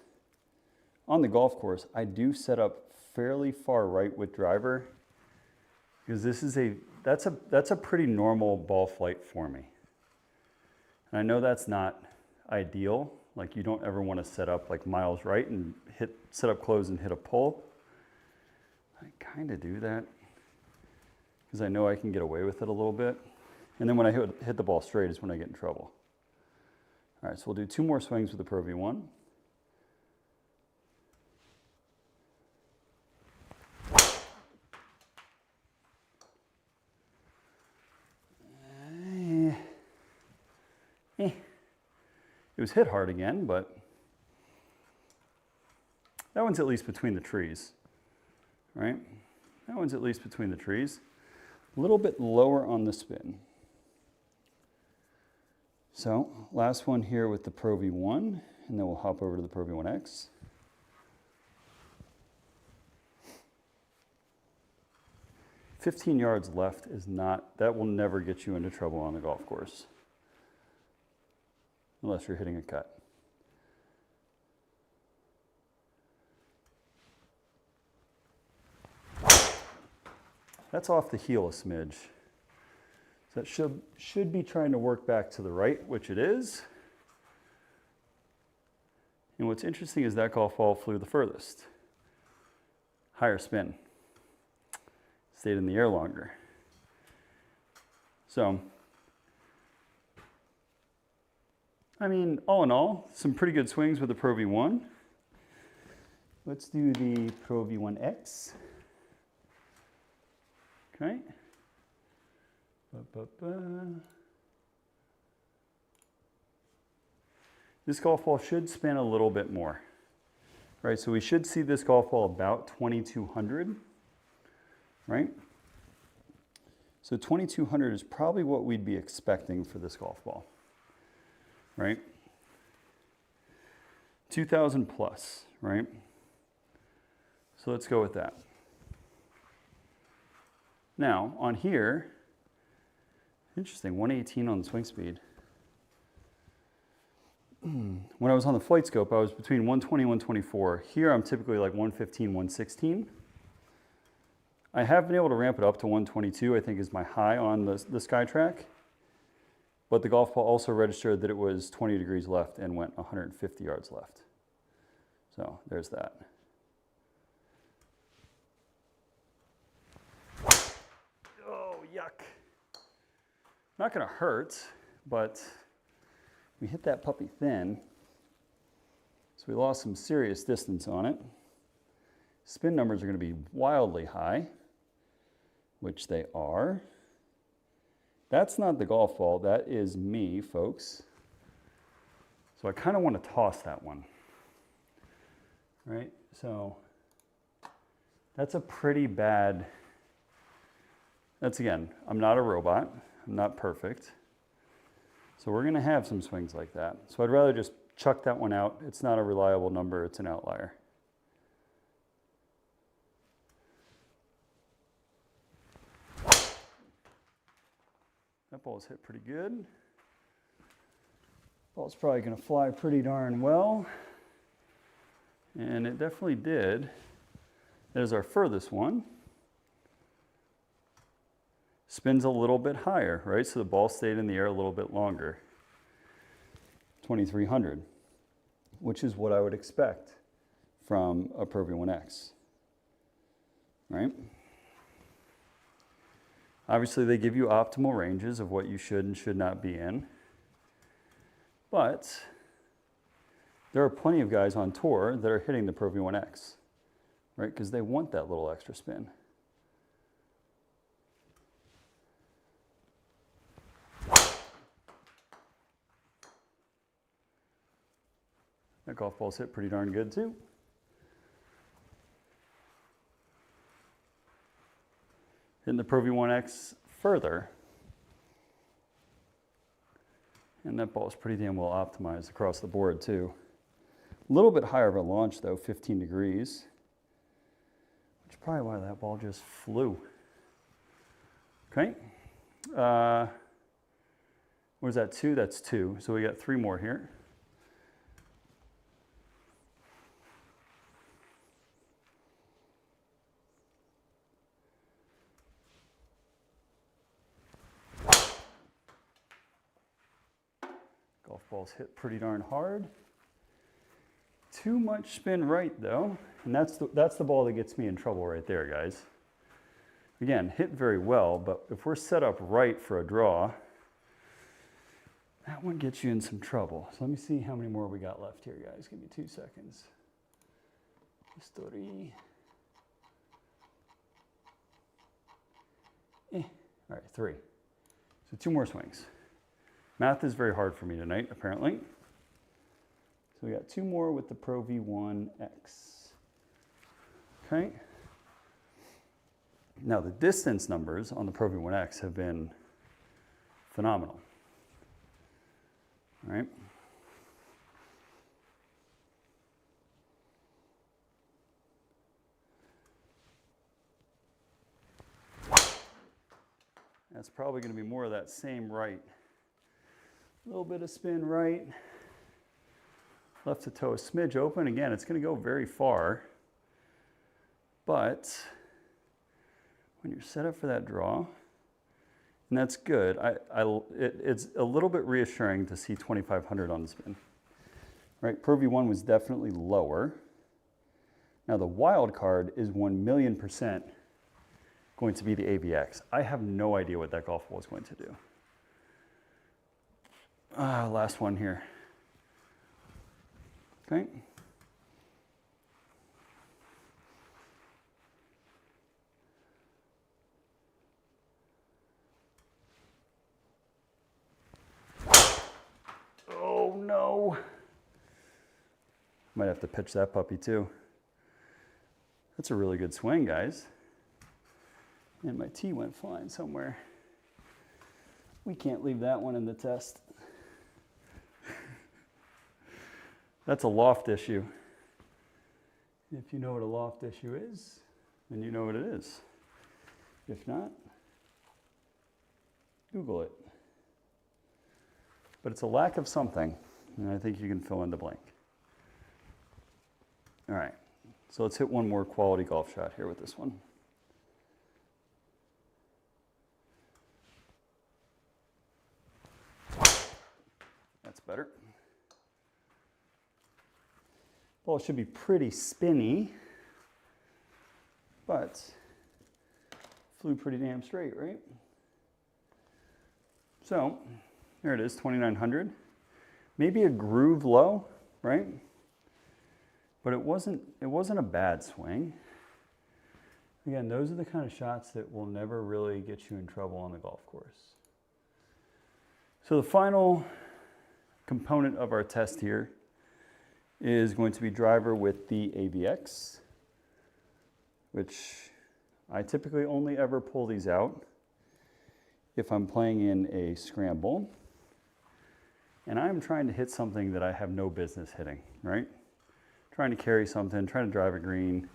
on the golf course, I do set up fairly far right with driver because this is that's a pretty normal ball flight for me. And I know that's not ideal. Like you don't ever want to set up like miles right and set up close and hit a pull. I kind of do that because I know I can get away with it a little bit. And then when I hit the ball straight is when I get in trouble. All right, so we'll do 2 more swings with the Pro V1. It was hit hard again, but that one's at least between the trees, right? That one's at least between the trees. A little bit lower on the spin. So last one here with the Pro V1, and then we'll hop over to the Pro V1x. "15 yards left" is not, that will never get you into trouble on the golf course. Unless you're hitting a cut. That's off the heel a smidge. So that should be trying to work back to the right, which it is. And what's interesting is that golf ball flew the furthest. Higher spin. Stayed in the air longer. So, I mean, all in all, some pretty good swings with the Pro V1. Let's do the Pro V1x. Okay. This golf ball should spin a little bit more, right? So we should see this golf ball about 2200, right? So 2200 is probably what we'd be expecting for this golf ball. Right? 2000 plus, right? So let's go with that. Now, on here, interesting, 118 on the swing speed. When I was on the flight scope, I was between 120 and 124. Here, I'm typically like 115, 116. I have been able to ramp it up to 122, I think is my high on the SkyTrak. But the golf ball also registered that it was 20 degrees left and went 150 yards left. So there's that. Oh, yuck. Not gonna hurt, but we hit that puppy thin. So we lost some serious distance on it. Spin numbers are gonna be wildly high, which they are. That's not the golf ball, that is me, folks. So I kind of want to toss that one, right? So that's a pretty bad, that's again, I'm not a robot, I'm not perfect. So we're going to have some swings like that. So I'd rather just chuck that one out. It's not a reliable number, it's an outlier. That ball's hit pretty good. Ball's probably going to fly pretty darn well. And it definitely did. There's our furthest one. Spins a little bit higher, right? So the ball stayed in the air a little bit longer. 2300, which is what I would expect from a Pro V1x, right? Obviously, they give you optimal ranges of what you should and should not be in, but there are plenty of guys on tour that are hitting the Pro V1x, right? Because they want that little extra spin. That golf ball's hit pretty darn good too. Hitting the Pro V1x further. And that ball is pretty damn well optimized across the board too. A little bit higher of a launch though, 15 degrees. Which is probably why that ball just flew. Okay. What is that, 2? That's 2. So we got 3 more here. Golf ball's hit pretty darn hard. Too much spin right though, and that's the ball that gets me in trouble right there, guys. Again, hit very well, but if we're set up right for a draw, that one gets you in some trouble. So let me see how many more we got left here, guys. Give me 2 seconds. History. All right, 3. So 2 more swings. Math is very hard for me tonight, apparently. So we got 2 more with the Pro V1x. Okay. Now the distance numbers on the Pro V1x have been phenomenal. All right. That's probably going to be more of that same right. A little bit of spin right. Left the toe a smidge open. Again, it's going to go very far. But when you're set up for that draw, and that's good, it's a little bit reassuring to see 2,500 on the spin. Right, Pro V1 was definitely lower. Now the wild card is 1,000,000% going to be the AVX. I have no idea what that golf ball is going to do. Last one here. Okay. Oh no. Might have to pitch that puppy too. That's a really good swing, guys. And my tee went flying somewhere. We can't leave that one in the test. That's a loft issue. If you know what a loft issue is, then you know what it is. If not, Google it. But it's a lack of something, and I think you can fill in the blank. All right, so let's hit one more quality golf shot here with this one. That's better. Ball should be pretty spinny, but flew pretty damn straight, right? So there it is, 2,900. Maybe a groove low, right? But it wasn't a bad swing. Again, those are the kind of shots that will never really get you in trouble on the golf course. So the final component of our test here is going to be driver with the AVX, which I typically only ever pull these out if I'm playing in a scramble and I'm trying to hit something that I have no business hitting, right? Trying to carry something, trying to drive a green,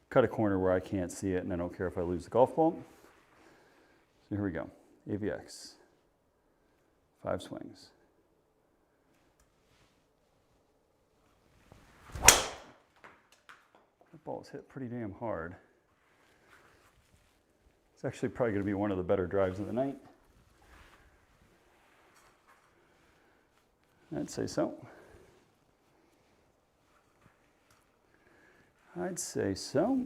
cut a corner where I can't see it, and I don't care if I lose the golf ball. So here we go, AVX, 5 swings. That ball's hit pretty damn hard. It's actually probably going to be one of the better drives of the night. I'd say so. I'd say so.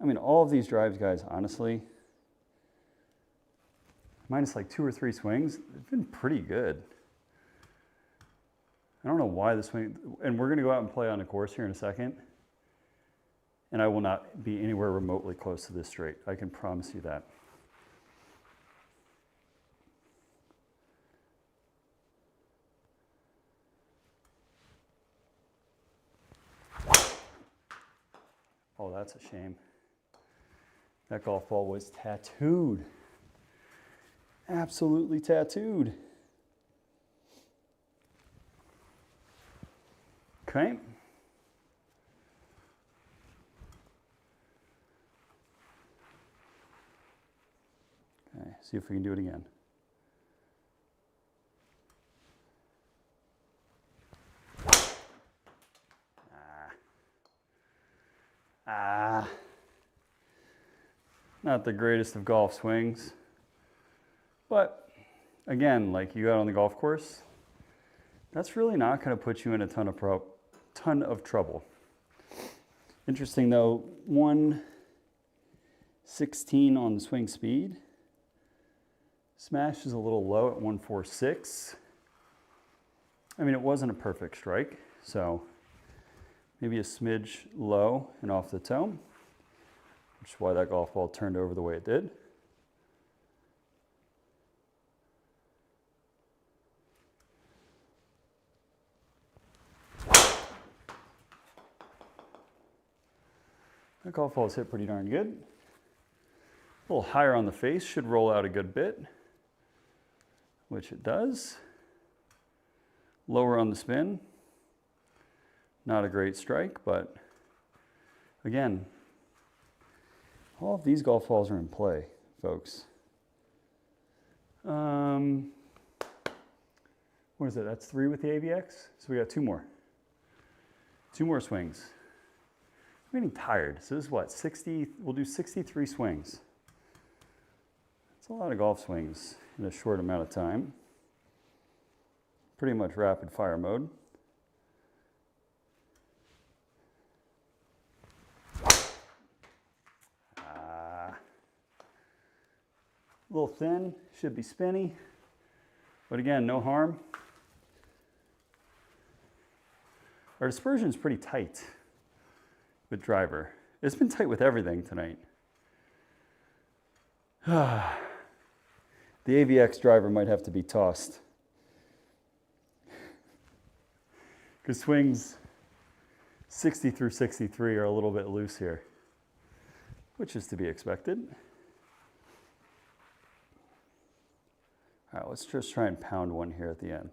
I mean, all of these drives, guys, honestly, minus like 2 or 3 swings, they've been pretty good. I don't know why the swing, and we're gonna go out and play on the course here in a second, and I will not be anywhere remotely close to this straight. I can promise you that. Oh, that's a shame. That golf ball was tattooed. Absolutely tattooed. Okay. Okay, see if we can do it again. Not the greatest of golf swings, but again, like you got on the golf course, that's really not going to put you in a ton of trouble. Interesting though, 116 on the swing speed. Smash is a little low at 146. I mean, it wasn't a perfect strike, so maybe a smidge low and off the toe, which is why that golf ball turned over the way it did. That golf ball is hit pretty darn good. A little higher on the face, should roll out a good bit, which it does. Lower on the spin. Not a great strike, but again, all of these golf balls are in play, folks. What is it? That's 3 with the AVX? So we got 2 more. 2 more swings. I'm getting tired. So this is what, 60? We'll do 63 swings. That's a lot of golf swings in a short amount of time. Pretty much rapid fire mode. A little thin, should be spinny, but again, no harm. Our dispersion is pretty tight with driver. It's been tight with everything tonight. The AVX driver might have to be tossed, because swings 60 through 63 are a little bit loose here, which is to be expected. All right, let's just try and pound one here at the end.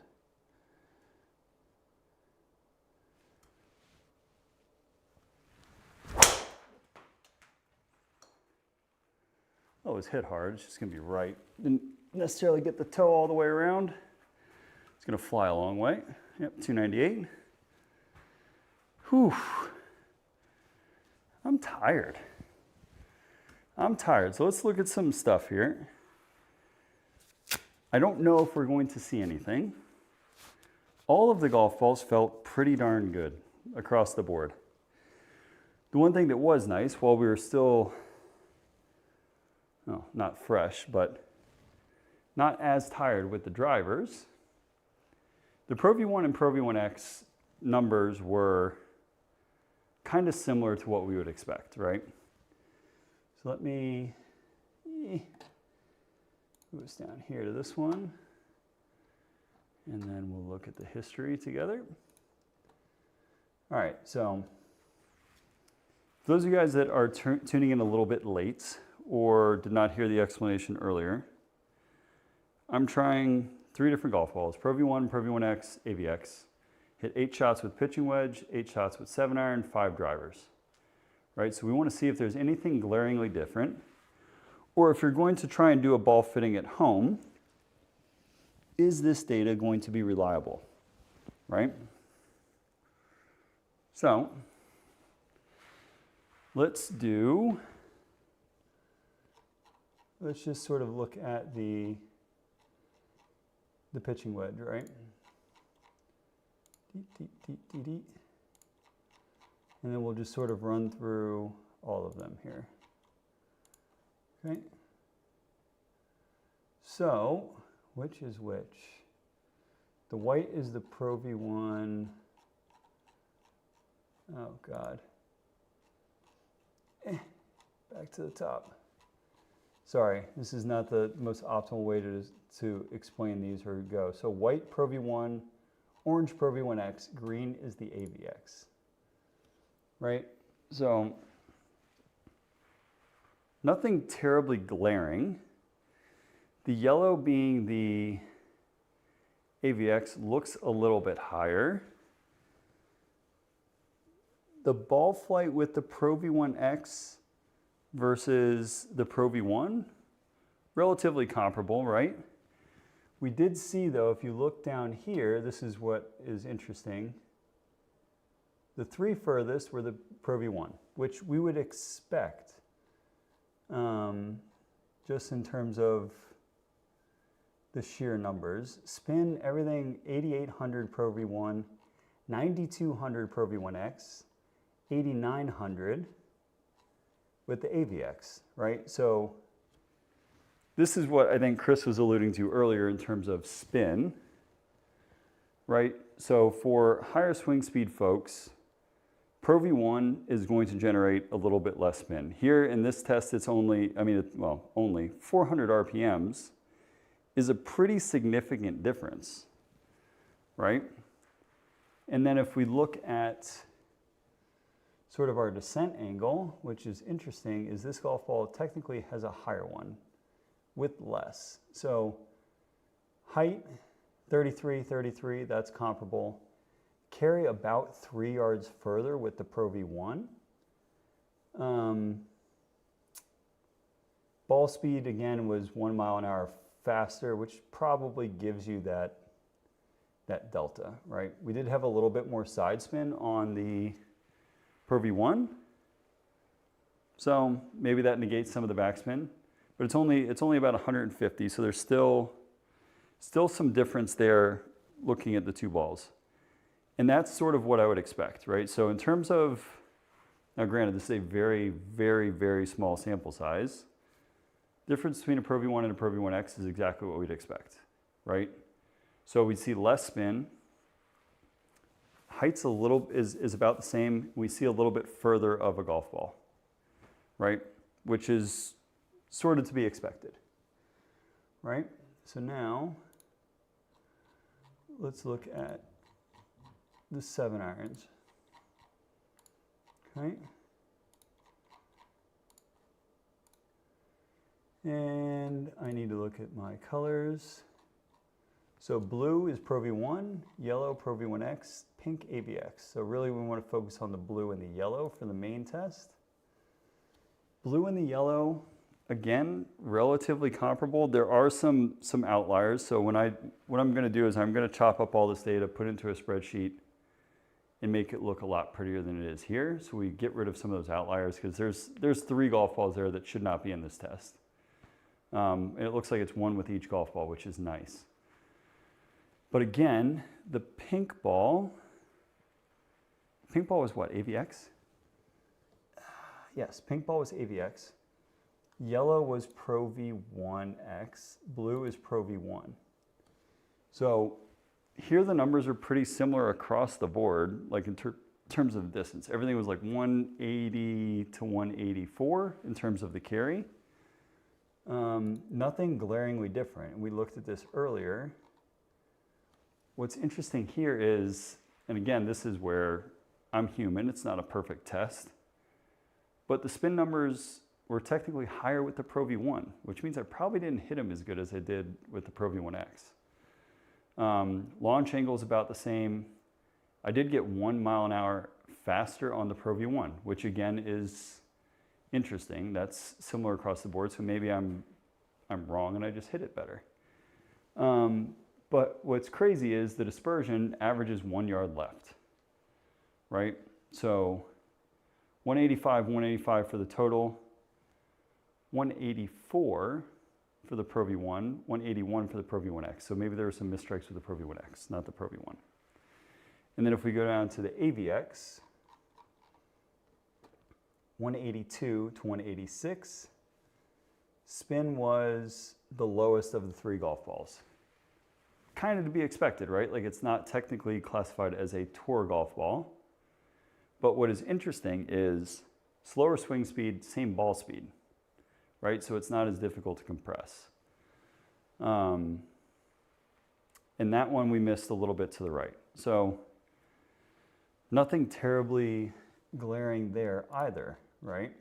Oh, it was hit hard. It's just going to be right. Didn't necessarily get the toe all the way around. It's going to fly a long way. Yep, 298. Whew. I'm tired. So let's look at some stuff here. I don't know if we're going to see anything. All of the golf balls felt pretty darn good across the board. The one thing that was nice, while we were still, well, not fresh, but not as tired with the drivers, the Pro V1 and Pro V1x numbers were kind of similar to what we would expect, right? So let me move us down here to this one, and then we'll look at the history together. All right, so for those of you guys that are tuning in a little bit late or did not hear the explanation earlier, I'm trying 3 different golf balls, Pro V1, Pro V1x, AVX. Hit 8 shots with pitching wedge, 8 shots with 7-iron, 5 drivers. Right, so we want to see if there's anything glaringly different, or if you're going to try and do a ball fitting at home, is this data going to be reliable, right? So let's just sort of look at the pitching wedge, right? And then we'll just sort of run through all of them here. Okay. So, which is which? The white is the Pro V1. Oh God. Back to the top. Sorry, this is not the most optimal way to explain these or go. So white Pro V1, orange Pro V1x, green is the AVX. Right? So nothing terribly glaring. The yellow being the AVX looks a little bit higher. The ball flight with the Pro V1x versus the Pro V1, relatively comparable, right? We did see though, if you look down here, this is what is interesting. The three furthest were the Pro V1, which we would expect, just in terms of the sheer numbers. Spin, everything, 8,800 Pro V1, 9,200 Pro V1x, 8,900 with the AVX, right? So this is what I think Chris was alluding to earlier in terms of spin, right? So for higher swing speed folks, Pro V1 is going to generate a little bit less spin. Here in this test, it's only, only 400 RPMs is a pretty significant difference, right? And then if we look at sort of our descent angle, which is interesting, is this golf ball technically has a higher one with less. So height, 33, 33, that's comparable. Carry about 3 yards further with the Pro V1. Ball speed, again, was 1 mile an hour faster, which probably gives you that delta, right? We did have a little bit more side spin on the Pro V1, so maybe that negates some of the backspin, but it's only about 150, so there's still some difference there looking at the two balls. And that's sort of what I would expect, right? So in terms of, now granted, this is a very, very, very small sample size. Difference between a Pro V1 and a Pro V1x is exactly what we'd expect, right? So we see less spin. Height's is about the same. We see a little bit further of a golf ball, right? Which is sort of to be expected, right? So now let's look at the 7 irons, okay? And I need to look at my colors. So blue is Pro V1, yellow Pro V1x, pink AVX. So really we want to focus on the blue and the yellow for the main test. Blue and the yellow, again, relatively comparable. There are some outliers. So what I'm going to do is I'm going to chop up all this data, put it into a spreadsheet, and make it look a lot prettier than it is here. So we get rid of some of those outliers because there's 3 golf balls there that should not be in this test. And it looks like it's 1 with each golf ball, which is nice. But again, the pink ball was what, AVX? Yes, pink ball was AVX. Yellow was Pro V1x. Blue is Pro V1. So here the numbers are pretty similar across the board, like in terms of distance. Everything was like 180 to 184 in terms of the carry. Nothing glaringly different. We looked at this earlier. What's interesting here is, and again, this is where I'm human, it's not a perfect test, but the spin numbers were technically higher with the Pro V1, which means I probably didn't hit them as good as I did with the Pro V1x. Launch angle is about the same. I did get 1 mile an hour faster on the Pro V1, which again is interesting. That's similar across the board, so maybe I'm wrong and I just hit it better. But what's crazy is the dispersion averages 1 yard left, right? So 185 for the total, 184 for the Pro V1, 181 for the Pro V1x. So maybe there were some misstrikes with the Pro V1x, not the Pro V1. And then if we go down to the AVX, 182 to 186. Spin was the lowest of the 3 golf balls. Kind of to be expected, right? Like it's not technically classified as a tour golf ball. But what is interesting is slower swing speed, same ball speed, right? So it's not as difficult to compress. And that one we missed a little bit to the right. So nothing terribly glaring there either, right?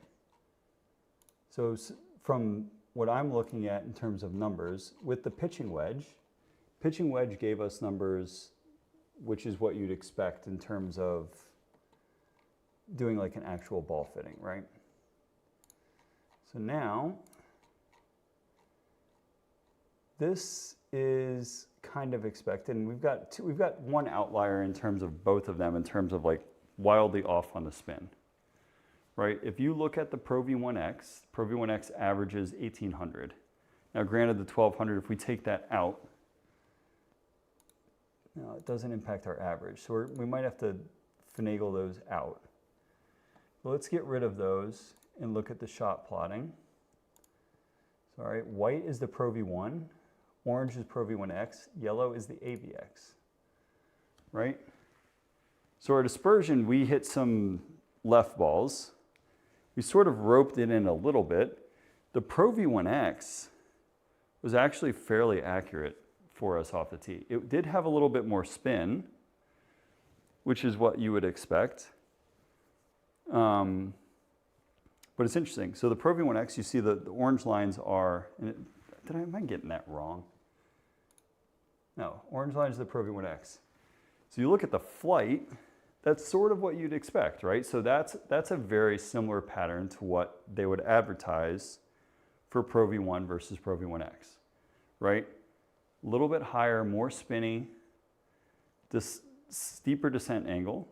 So from what I'm looking at in terms of numbers, with the pitching wedge gave us numbers, which is what you'd expect in terms of doing like an actual ball fitting, right? So now, this is kind of expected, and we've got one outlier in terms of both of them, in terms of like wildly off on the spin, right? If you look at the Pro V1x, Pro V1x averages 1800. Now granted the 1200, if we take that out, no, it doesn't impact our average. So we might have to finagle those out. But let's get rid of those and look at the shot plotting. So, all right, white is the Pro V1, orange is Pro V1x, yellow is the AVX, right? So our dispersion, we hit some left balls. We sort of roped it in a little bit. The Pro V1x was actually fairly accurate for us off the tee. It did have a little bit more spin, which is what you would expect. But it's interesting. So the Pro V1x, you see the orange lines are, am I getting that wrong? No, orange lines are the Pro V1x. So you look at the flight, that's sort of what you'd expect, right? So that's a very similar pattern to what they would advertise for Pro V1 versus Pro V1x, right? A little bit higher, more spinny, this steeper descent angle,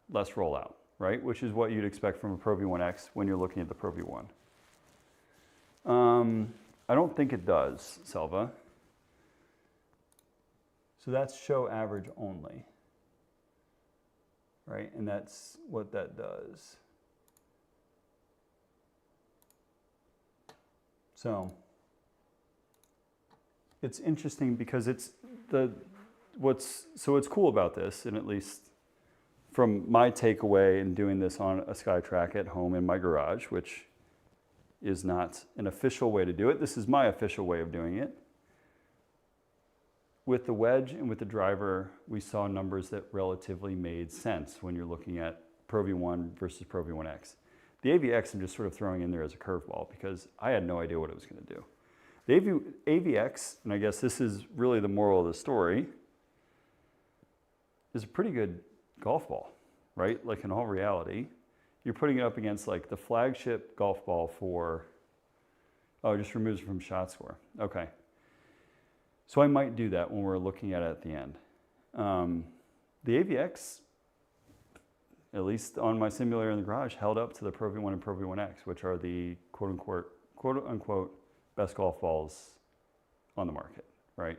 less rollout, right? Which is what you'd expect from a Pro V1x when you're looking at the Pro V1. I don't think it does, Selva. So that's show average only, right? And that's what that does. So it's interesting because what's cool about this, and at least from my takeaway in doing this on a SkyTrak at home in my garage, which is not an official way to do it. This is my official way of doing it. With the wedge and with the driver, we saw numbers that relatively made sense when you're looking at Pro V1 versus Pro V1x. The AVX I'm just sort of throwing in there as a curveball because I had no idea what it was going to do. The AVX, and I guess this is really the moral of the story, is a pretty good golf ball, right? Like in all reality, you're putting it up against like the flagship golf ball for, oh, it just removes it from shot score. Okay. So I might do that when we're looking at it at the end. The AVX, at least on my simulator in the garage, held up to the Pro V1 and Pro V1x, which are the quote unquote best golf balls on the market, right?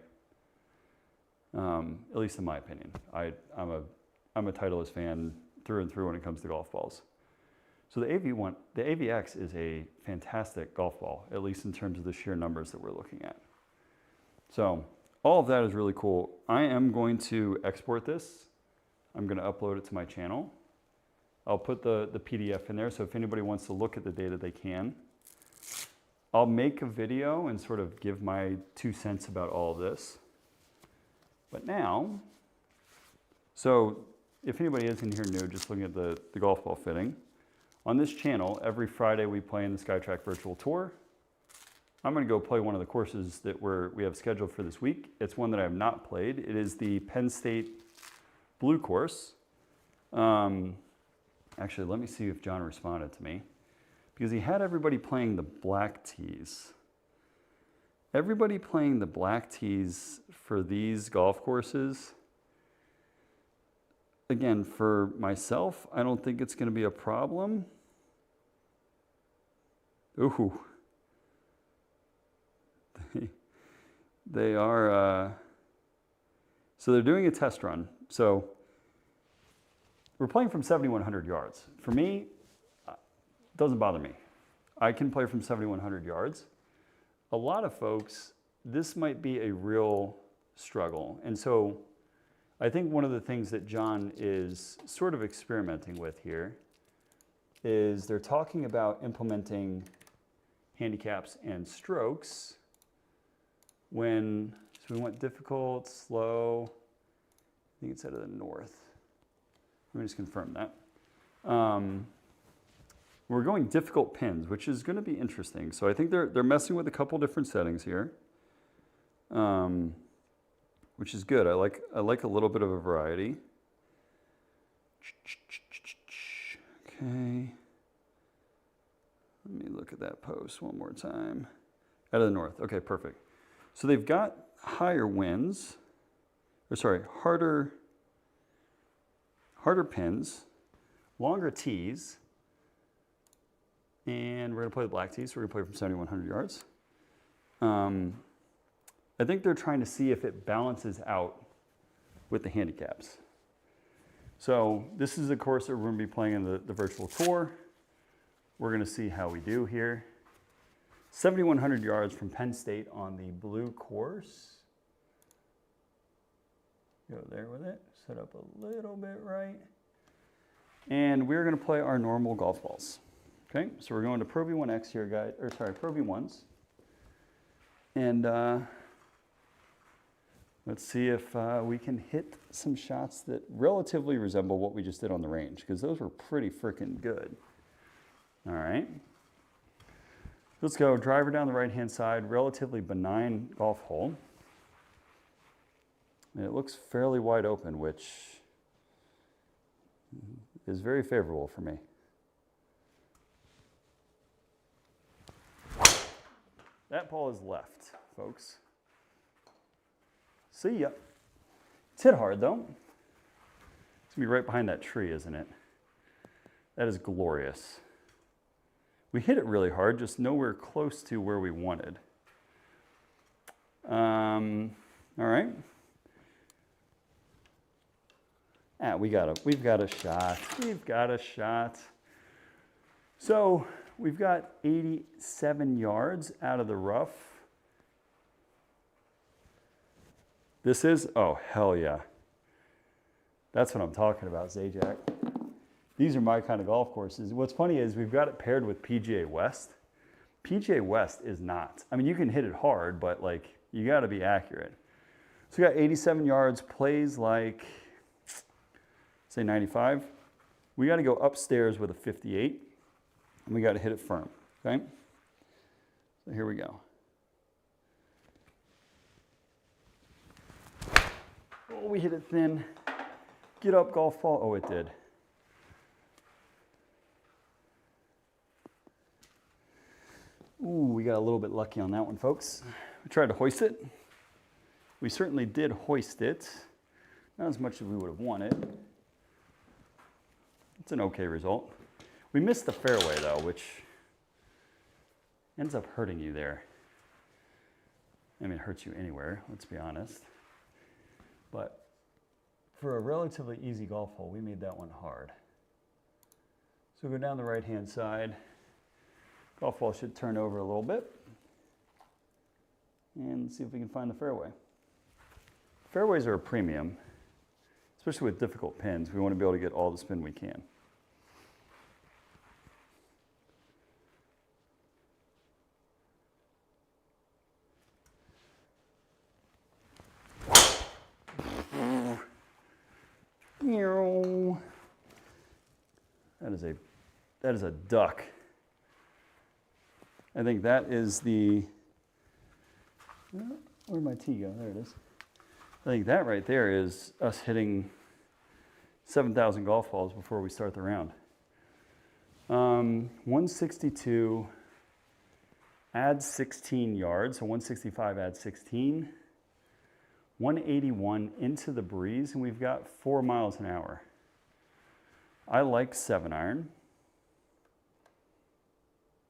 At least in my opinion. I'm a Titleist fan through and through when it comes to golf balls. So the AVX is a fantastic golf ball, at least in terms of the sheer numbers that we're looking at. So all of that is really cool. I am going to export this. I'm going to upload it to my channel. I'll put the PDF in there, so if anybody wants to look at the data, they can. I'll make a video and sort of give my 2 cents about all of this. But now, so if anybody is in here new, just looking at the golf ball fitting, on this channel, every Friday we play in the SkyTrak Virtual Tour. I'm going to go play one of the courses that we have scheduled for this week. It's one that I have not played. It is the Penn State Blue course. Actually, let me see if John responded to me, because he had everybody playing the black tees. Everybody playing the black tees for these golf courses. Again, for myself, I don't think it's going to be a problem. Ooh. They are, so they're doing a test run. So we're playing from 7,100 yards. For me, Doesn't bother me. I can play from 7,100 yards. A lot of folks, this might be a real struggle. And so I think one of the things that John is sort of experimenting with here is they're talking about implementing handicaps and strokes when, so we went difficult, slow, I think it's out of the north. Let me just confirm that. We're going difficult pins, which is going to be interesting. So I think they're messing with a couple different settings here, which is good. I like a little bit of a variety. Okay. Let me look at that post one more time. Out of the north. Okay, perfect. So they've got higher winds, or sorry, harder pins, longer tees, and we're going to play the black tees, so we're going to play from 7,100 yards. I think they're trying to see if it balances out with the handicaps. So this is a course that we're going to be playing in the virtual tour. We're going to see how we do here. 7,100 yards from Penn State on the blue course. Go there with it, set up a little bit right. And we're going to play our normal golf balls. Okay, so we're going to Pro V1x here, guys, or sorry, Pro V1s. And let's see if we can hit some shots that relatively resemble what we just did on the range, because those were pretty freaking good. All right. Let's go. Driver down the right-hand side, relatively benign golf hole. And it looks fairly wide open, which is very favorable for me. That ball is left, folks. See ya. It's hit hard, though. It's going to be right behind that tree, isn't it? That is glorious. We hit it really hard, just nowhere close to where we wanted. All right. We've got a shot. We've got a shot. So we've got 87 yards out of the rough. This is, oh, hell yeah. That's what I'm talking about, Zajac. These are my kind of golf courses. What's funny is we've got it paired with PGA West. PGA West is not. I mean, you can hit it hard, but like, you got to be accurate. So we got 87 yards, plays like, say 95. We got to go upstairs with a 58, and we got to hit it firm, okay? So here we go. Oh, we hit it thin. Get up, golf ball. Oh, it did. Ooh, we got a little bit lucky on that one, folks. We tried to hoist it. We certainly did hoist it. Not as much as we would have wanted. It's an okay result. We missed the fairway, though, which ends up hurting you there. I mean, it hurts you anywhere, let's be honest. But for a relatively easy golf hole, we made that one hard. So go down the right-hand side. Golf ball should turn over a little bit. And see if we can find the fairway. Fairways are a premium, especially with difficult pins. We want to be able to get all the spin we can. That is a duck. I think that is the, where'd my tee go? There it is. I think that right there is us hitting 7,000 golf balls before we start the round. 162 adds 16 yards, so 165 adds 16. 181 into the breeze, and we've got 4 miles an hour. I like 7-iron.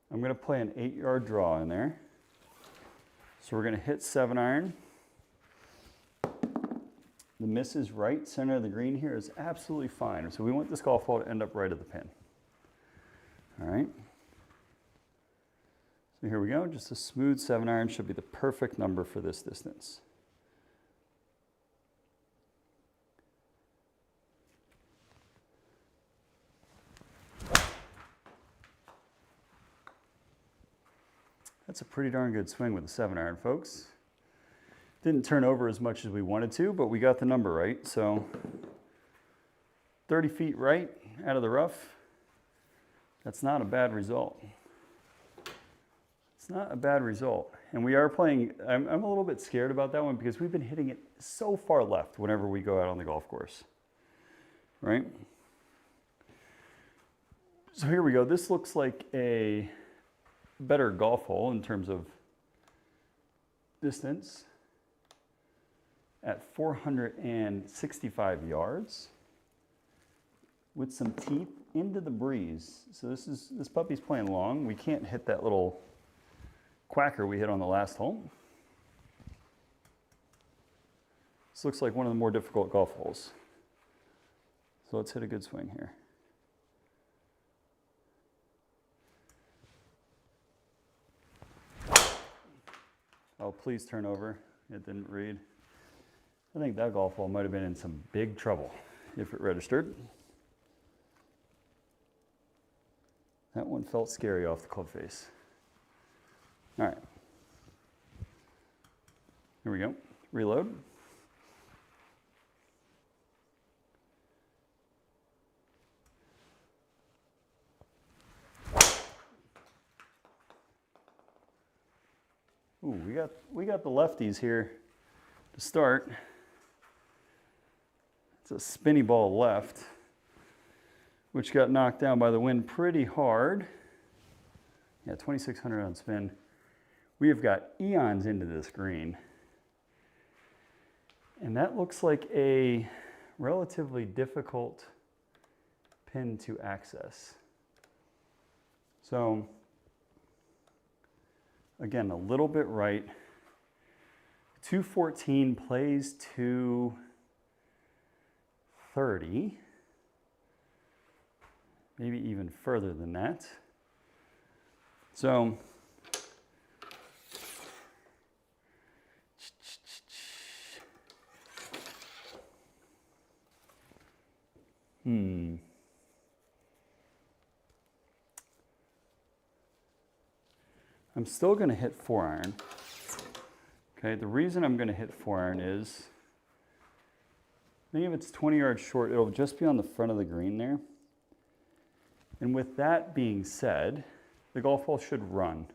I'm going to play an 8-yard draw in there. So we're going to hit 7-iron. The miss is right. Center of the green here is absolutely fine. So we want this golf ball to end up right at the pin. All right. So here we go, just a smooth 7-iron should be the perfect number for this distance. That's a pretty darn good swing with a 7-iron, folks. Didn't turn over as much as we wanted to, but we got the number right. So 30 feet right out of the rough. That's not a bad result. It's not a bad result. And we are playing, I'm a little bit scared about that one because we've been hitting it so far left whenever we go out on the golf course, right? So here we go. This looks like a better golf hole in terms of distance at 465 yards with some teeth into the breeze. So this puppy's playing long. We can't hit that little quacker we hit on the last hole. This looks like one of the more difficult golf holes. So let's hit a good swing here. Oh, please turn over. It didn't read. I think that golf ball might have been in some big trouble if it registered. That one felt scary off the club face. All right. Here we go. Reload. Ooh, we got the lefties here to start. It's a spinny ball left, which got knocked down by the wind pretty hard. Yeah, 2,600 on spin. We have got eons into this green. And that looks like a relatively difficult pin to access. So, again, a little bit right. 214 plays 230. Maybe even further than that. So, I'm still going to hit 4-iron. Okay, the reason I'm going to hit 4-iron is, maybe if it's 20 yards short, it'll just be on the front of the green there. And with that being said, the golf ball should run,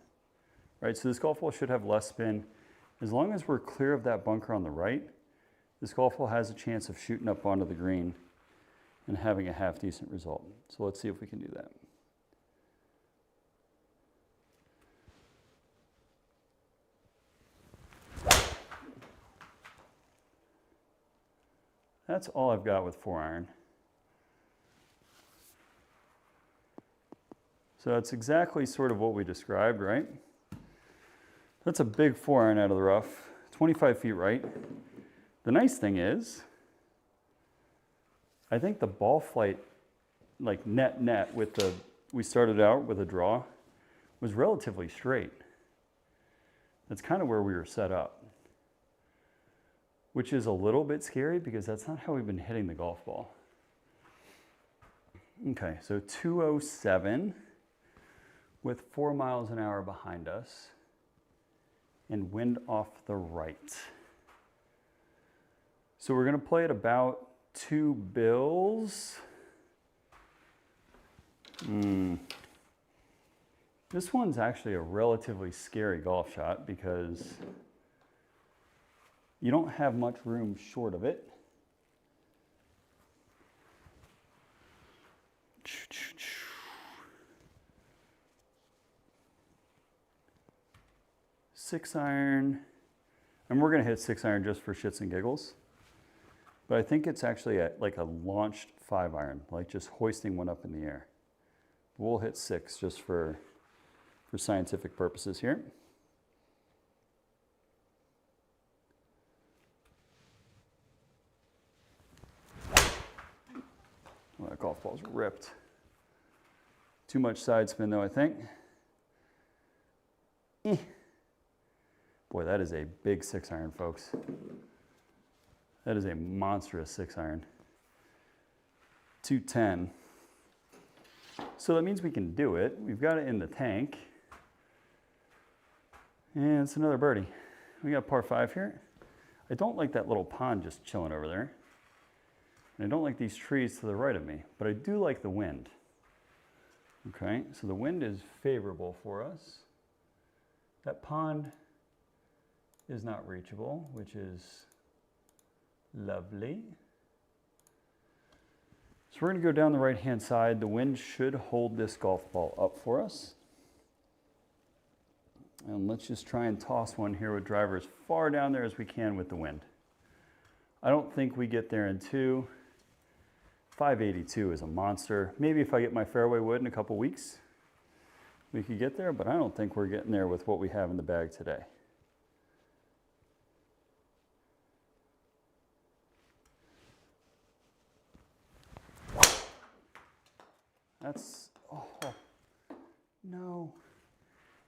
right? So this golf ball should have less spin. As long as we're clear of that bunker on the right, this golf ball has a chance of shooting up onto the green and having a half decent result. So let's see if we can do that. That's all I've got with 4-iron. So that's exactly sort of what we described, right? That's a big 4-iron out of the rough, 25 feet right. The nice thing is, I think the ball flight, like net with the, we started out with a draw, was relatively straight. That's kind of where we were set up, which is a little bit scary because that's not how we've been hitting the golf ball. Okay, so 207 with 4 miles an hour behind us and wind off the right. So we're gonna play at about 2 bills. This one's actually a relatively scary golf shot because you don't have much room short of it. Six iron, and we're gonna hit 6-iron just for shits and giggles. But I think it's actually like a launched 5-iron, like just hoisting one up in the air. We'll hit 6 just for scientific purposes here. Well, that golf ball's ripped. Too much side spin though, I think. Boy, that is a big 6-iron, folks. That is a monstrous 6-iron. 210. So that means we can do it. We've got it in the tank. And it's another birdie. We got par 5 here. I don't like that little pond just chilling over there. And I don't like these trees to the right of me, but I do like the wind. Okay, so the wind is favorable for us. That pond is not reachable, which is lovely. So we're going to go down the right-hand side. The wind should hold this golf ball up for us. And let's just try and toss one here with driver as far down there as we can with the wind. I don't think we get there in 2. 582 is a monster. Maybe if I get my fairway wood in a couple weeks, we could get there, but I don't think we're getting there with what we have in the bag today. That's, oh, no.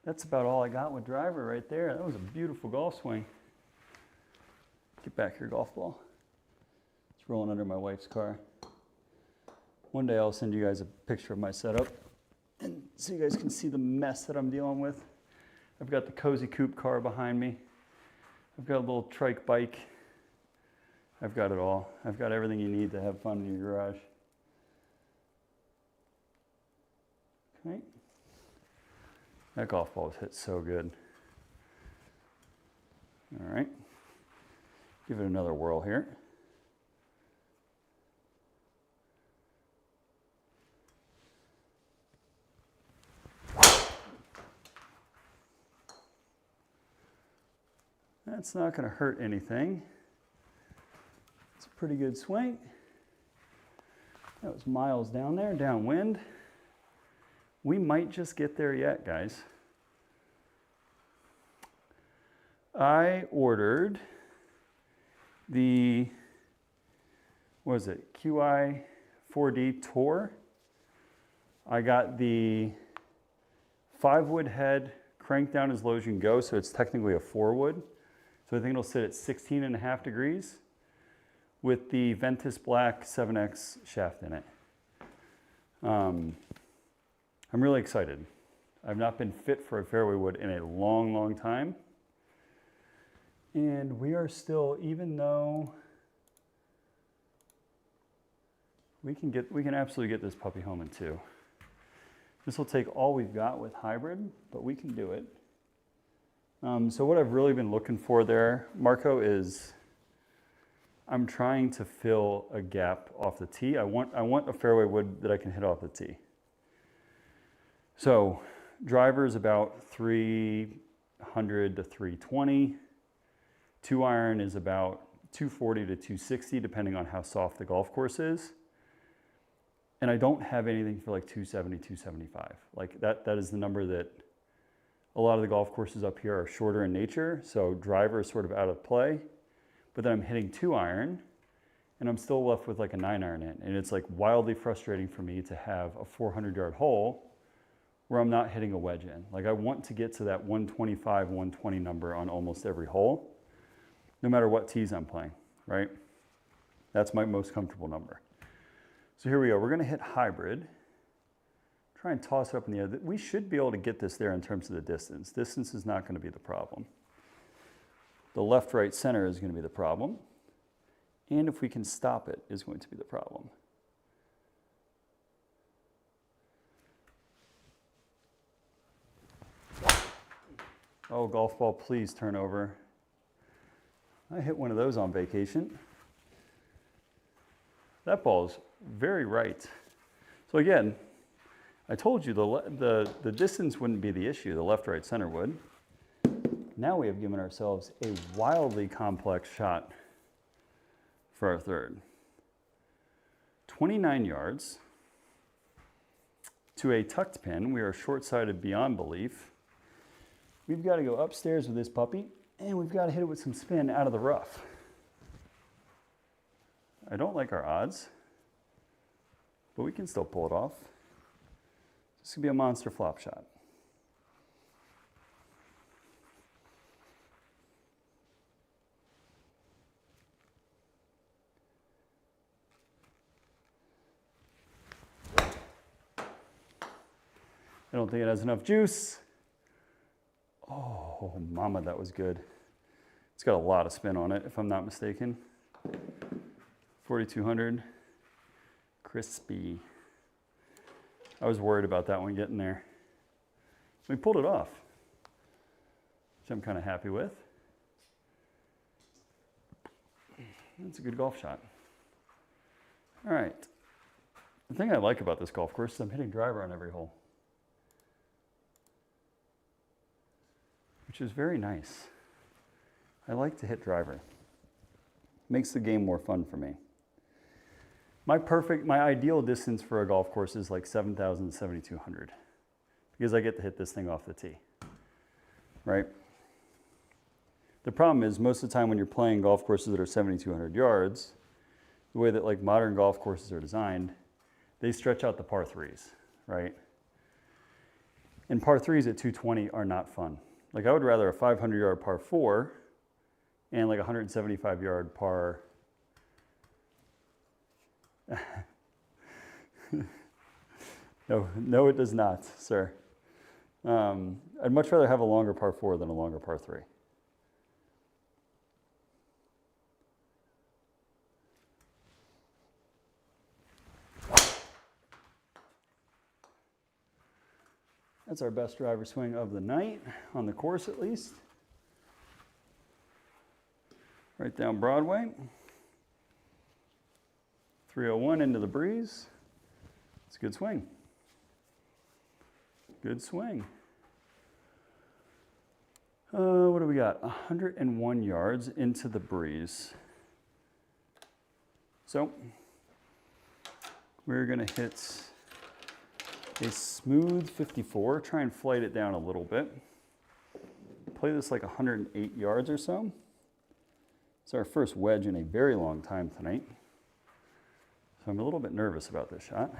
That's about all I got with driver right there. That was a beautiful golf swing. Get back here, golf ball. It's rolling under my wife's car. One day I'll send you guys a picture of my setup and so you guys can see the mess that I'm dealing with. I've got the Cozy Coupe car behind me. I've got a little trike bike. I've got it all. I've got everything you need to have fun in your garage. Okay. That golf ball was hit so good. All right. Give it another whirl here. That's not going to hurt anything. It's a pretty good swing. That was miles down there, downwind. We might just get there yet, guys. I ordered the, what is it, QI 4D Tour. I got the 5-wood head cranked down as low as you can go, so it's technically a 4-wood. So I think it'll sit at 16.5 degrees with the Ventus Black 7X shaft in it. I'm really excited. I've not been fit for a fairway wood in a long, long time. And we are still, even though we can absolutely get this puppy home in 2. This will take all we've got with hybrid, but we can do it. So what I've really been looking for there, Marco, is I'm trying to fill a gap off the tee. I want a fairway wood that I can hit off the tee. So driver is about 300 to 320. 2-iron is about 240 to 260, depending on how soft the golf course is. And I don't have anything for like 270, 275. Like that is the number that a lot of the golf courses up here are shorter in nature. So driver is sort of out of play, but then I'm hitting 2-iron and I'm still left with like a 9-iron in. And it's like wildly frustrating for me to have a 400-yard hole where I'm not hitting a wedge in. Like I want to get to that 125, 120 number on almost every hole, no matter what tees I'm playing, right? That's my most comfortable number. So here we go. We're going to hit hybrid. Try and toss it up in the air. We should be able to get this there in terms of the distance. Distance is not going to be the problem. The left, right, center is going to be the problem. And if we can stop it is going to be the problem. Oh, golf ball, please turn over. I hit one of those on vacation. That ball is very right. So again, I told you the distance wouldn't be the issue, the left, right, center would. Now we have given ourselves a wildly complex shot for our third. 29 yards to a tucked pin. We are short-sighted beyond belief. We've got to go upstairs with this puppy, and we've got to hit it with some spin out of the rough. I don't like our odds, but we can still pull it off. This could be a monster flop shot. I don't think it has enough juice. Oh, mama, that was good. It's got a lot of spin on it, if I'm not mistaken. 4,200, crispy. I was worried about that one getting there. We pulled it off, which I'm kind of happy with. That's a good golf shot. All right. The thing I like about this golf course is I'm hitting driver on every hole, which is very nice. I like to hit driver. Makes the game more fun for me. My ideal distance for a golf course is like 7,000 to 7,200 because I get to hit this thing off the tee, right? The problem is most of the time when you're playing golf courses that are 7,200 yards, the way that like modern golf courses are designed, they stretch out the par threes, right? And par threes at 220 are not fun. Like I would rather a 500-yard par four and like a 175-yard par. No, it does not, sir. I'd much rather have a longer par four than a longer par three. That's our best driver swing of the night, on the course at least. Right down Broadway. 301 into the breeze. It's a good swing. Good swing. What do we got? 101 yards into the breeze. So we're going to hit a smooth 54, try and flight it down a little bit. Play this like 108 yards or so. It's our first wedge in a very long time tonight. So I'm a little bit nervous about this shot.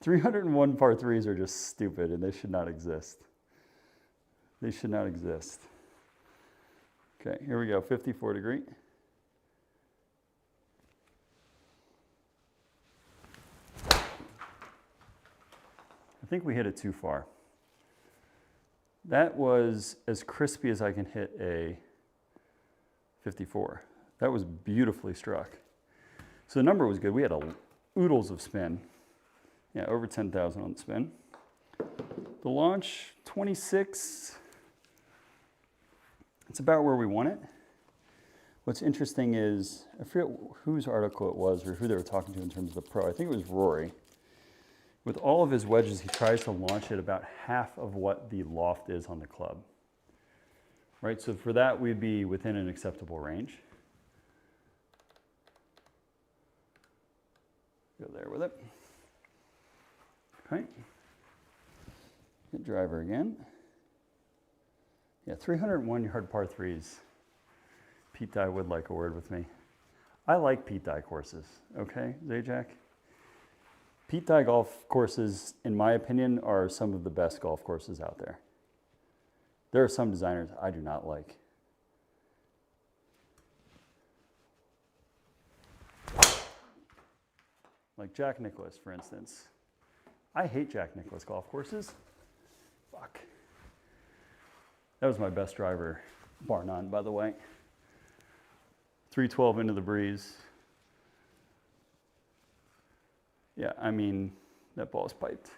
301 par threes are just stupid and they should not exist. They should not exist. Okay, here we go, 54 degree. I think we hit it too far. That was as crispy as I can hit a 54. That was beautifully struck. So the number was good. We had oodles of spin. Yeah, over 10,000 on the spin. The launch, 26. It's about where we want it. What's interesting is, I forget whose article it was or who they were talking to in terms of the pro. I think it was Rory. With all of his wedges, he tries to launch it about half of what the loft is on the club. Right, so for that, we'd be within an acceptable range. Go there with it. Okay. Hit driver again. Yeah, 301 yard par threes. Pete Dye would like a word with me. I like Pete Dye courses, okay, Zajac? Pete Dye golf courses, in my opinion, are some of the best golf courses out there. There are some designers I do not like. Like Jack Nicklaus, for instance. I hate Jack Nicklaus golf courses. Fuck. That was my best driver, bar none, by the way. 312 into the breeze. Yeah, I mean, that ball's piped.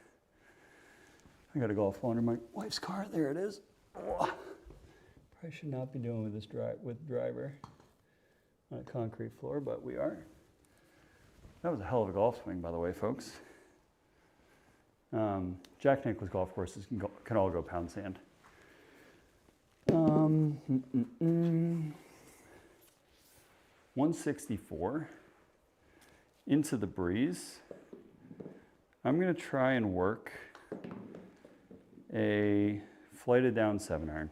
I got a golf ball under my wife's car. There it is. Oh. Probably should not be doing with this driver on a concrete floor, but we are. That was a hell of a golf swing, by the way, folks. Jack Nicklaus golf courses can all go pound sand. 164 into the breeze. I'm going to try and work a flighted down 7-iron.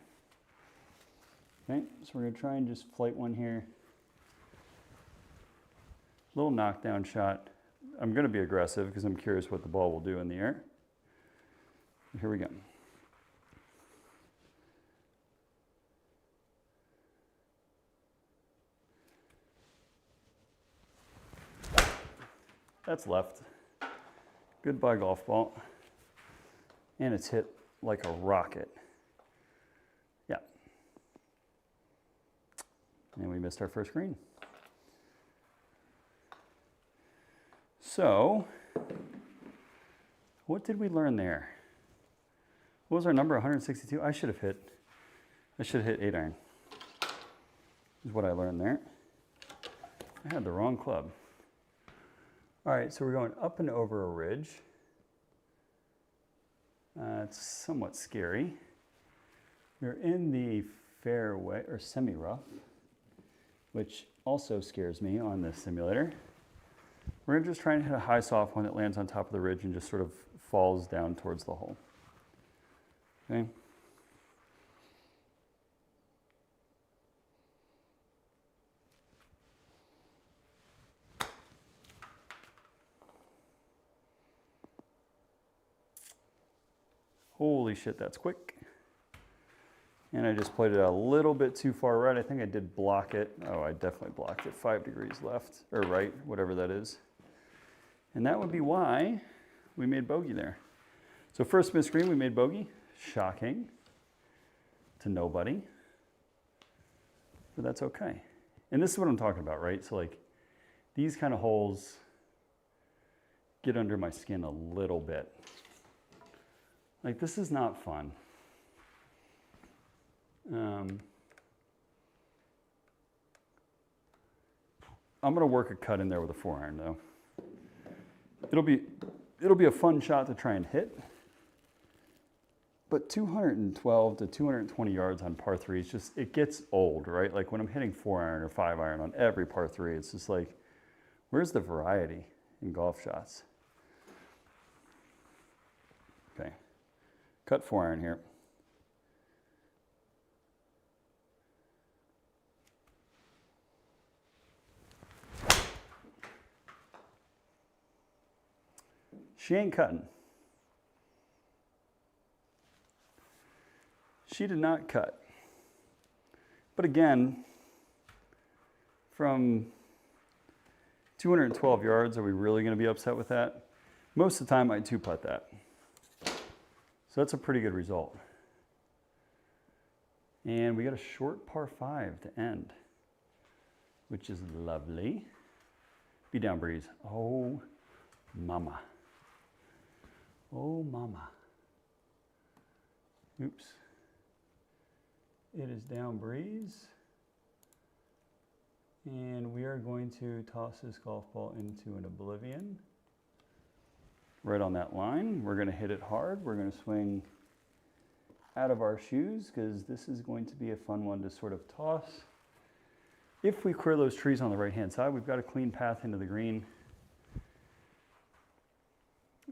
Okay, so we're going to try and just flight one here. Little knockdown shot. I'm going to be aggressive because I'm curious what the ball will do in the air. Here we go. That's left. Goodbye, golf ball. And it's hit like a rocket. Yeah. And we missed our first green. So, what did we learn there? What was our number, 162? I should have hit 8 iron. Is what I learned there. I had the wrong club. All right, so we're going up and over a ridge. It's somewhat scary. We're in the fairway, or semi-rough, which also scares me on this simulator. We're gonna just try and hit a high soft one that lands on top of the ridge and just sort of falls down towards the hole. Okay. Holy shit, that's quick. And I just played it a little bit too far right. I think I did block it. Oh, I definitely blocked it. 5 degrees left, or right, whatever that is. And that would be why we made bogey there. So first missed green, we made bogey. Shocking to nobody, but that's okay. And this is what I'm talking about, right? So like these kind of holes get under my skin a little bit. Like this is not fun. I'm gonna work a cut in there with a 4-iron though. It'll be a fun shot to try and hit. But 212 to 220 yards on par 3 is just, it gets old, right? Like when I'm hitting 4-iron or 5-iron on every par 3, it's just like, where's the variety in golf shots? Okay, cut 4-iron here. She ain't cutting. She did not cut. But again, from 212 yards, are we really going to be upset with that? Most of the time, I 2-putt that. So that's a pretty good result. And we got a short par 5 to end, which is lovely. Be down, breeze. Oh, mama. Oh, mama. Oops. It is down breeze. And we are going to toss this golf ball into an oblivion. Right on that line. We're going to hit it hard. We're going to swing out of our shoes because this is going to be a fun one to sort of toss. If we clear those trees on the right-hand side, we've got a clean path into the green.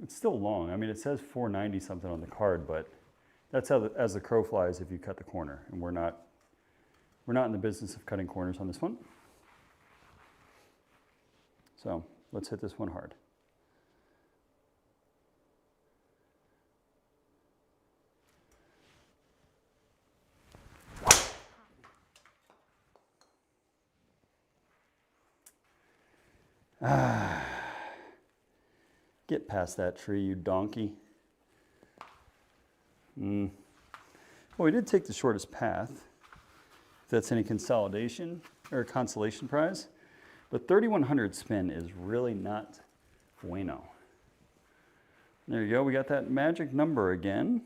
It's still long. I mean, it says 490 something on the card, but that's how as the crow flies if you cut the corner. And we're not in the business of cutting corners on this one. So let's hit this one hard. Get past that tree, you donkey. Well, we did take the shortest path, if that's any consolidation or consolation prize. But 3100 spin is really not bueno. There you go, we got that magic number again.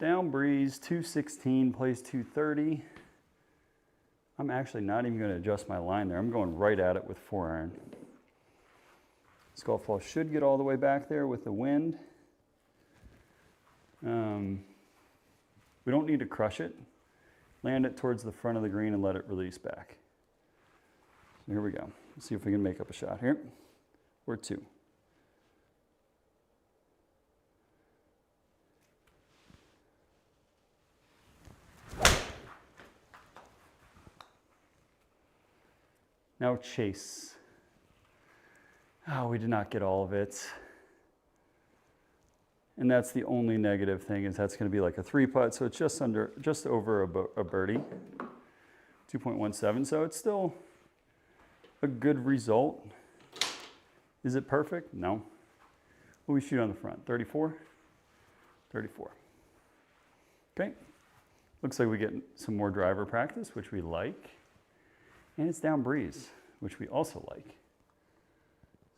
Down breeze, 216, plays 230. I'm actually not even going to adjust my line there. I'm going right at it with 4-iron. This golf ball should get all the way back there with the wind. We don't need to crush it. Land it towards the front of the green and let it release back. So here we go. Let's see if we can make up a shot here. Or two. Now chase. Oh, we did not get all of it. And that's the only negative thing, is that's going to be like a 3-putt, so it's just over a birdie, 2.17. So it's still a good result. Is it perfect? No. What do we shoot on the front? 34? 34. Okay. Looks like we get some more driver practice, which we like. And it's down breeze, which we also like.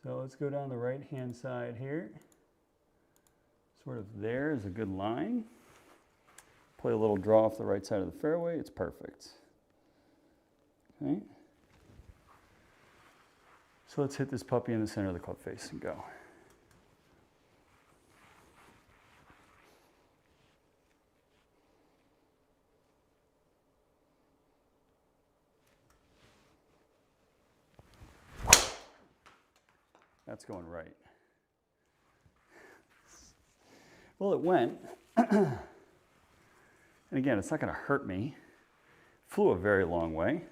So let's go down the right-hand side here. Sort of there is a good line. Play a little draw off the right side of the fairway. It's perfect. Okay. So let's hit this puppy in the center of the club face and go. That's going right. Well, it went. And again, it's not going to hurt me. Flew a very long way.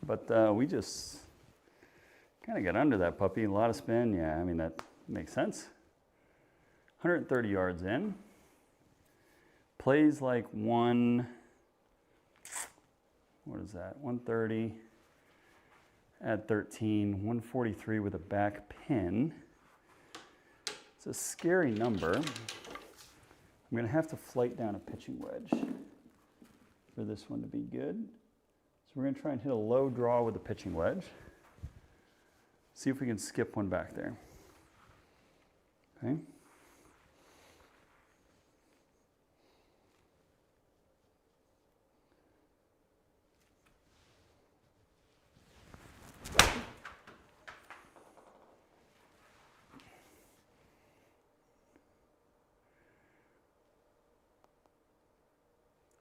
But we just kind of got under that puppy. A lot of spin. Yeah, I mean, that makes sense. 130 yards in. Plays like what is that? 130. Add 13, 143 with a back pin. It's a scary number. I'm going to have to flight down a pitching wedge for this one to be good. So we're going to try and hit a low draw with a pitching wedge. See if we can skip one back there. Okay.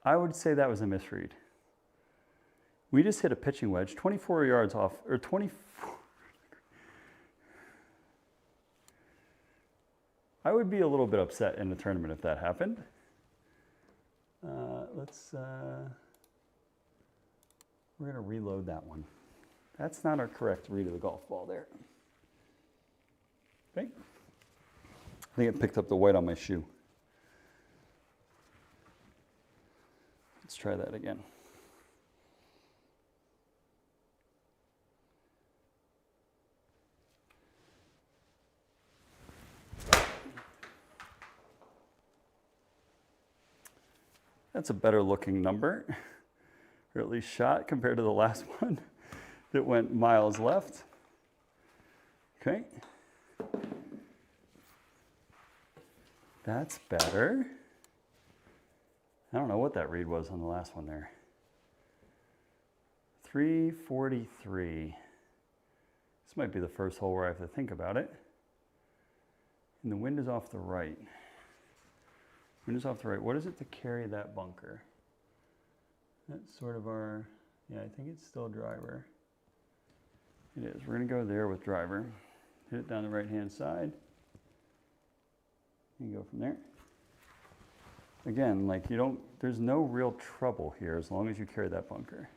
I would say that was a misread. We just hit a pitching wedge 24 yards off, or 24. I would be a little bit upset in the tournament if that happened. We're going to reload that one. That's not our correct read of the golf ball there. Okay. I think it picked up the white on my shoe. Let's try that again. That's a better looking number, or at least shot compared to the last one that went miles left. Okay. That's better. I don't know what that read was on the last one there. 343. This might be the first hole where I have to think about it. And the wind is off the right. Wind is off the right. What is it to carry that bunker? That's sort of our, yeah, I think it's still driver. It is. We're going to go there with driver. Hit it down the right-hand side. And go from there. Again, like there's no real trouble here as long as you carry that bunker.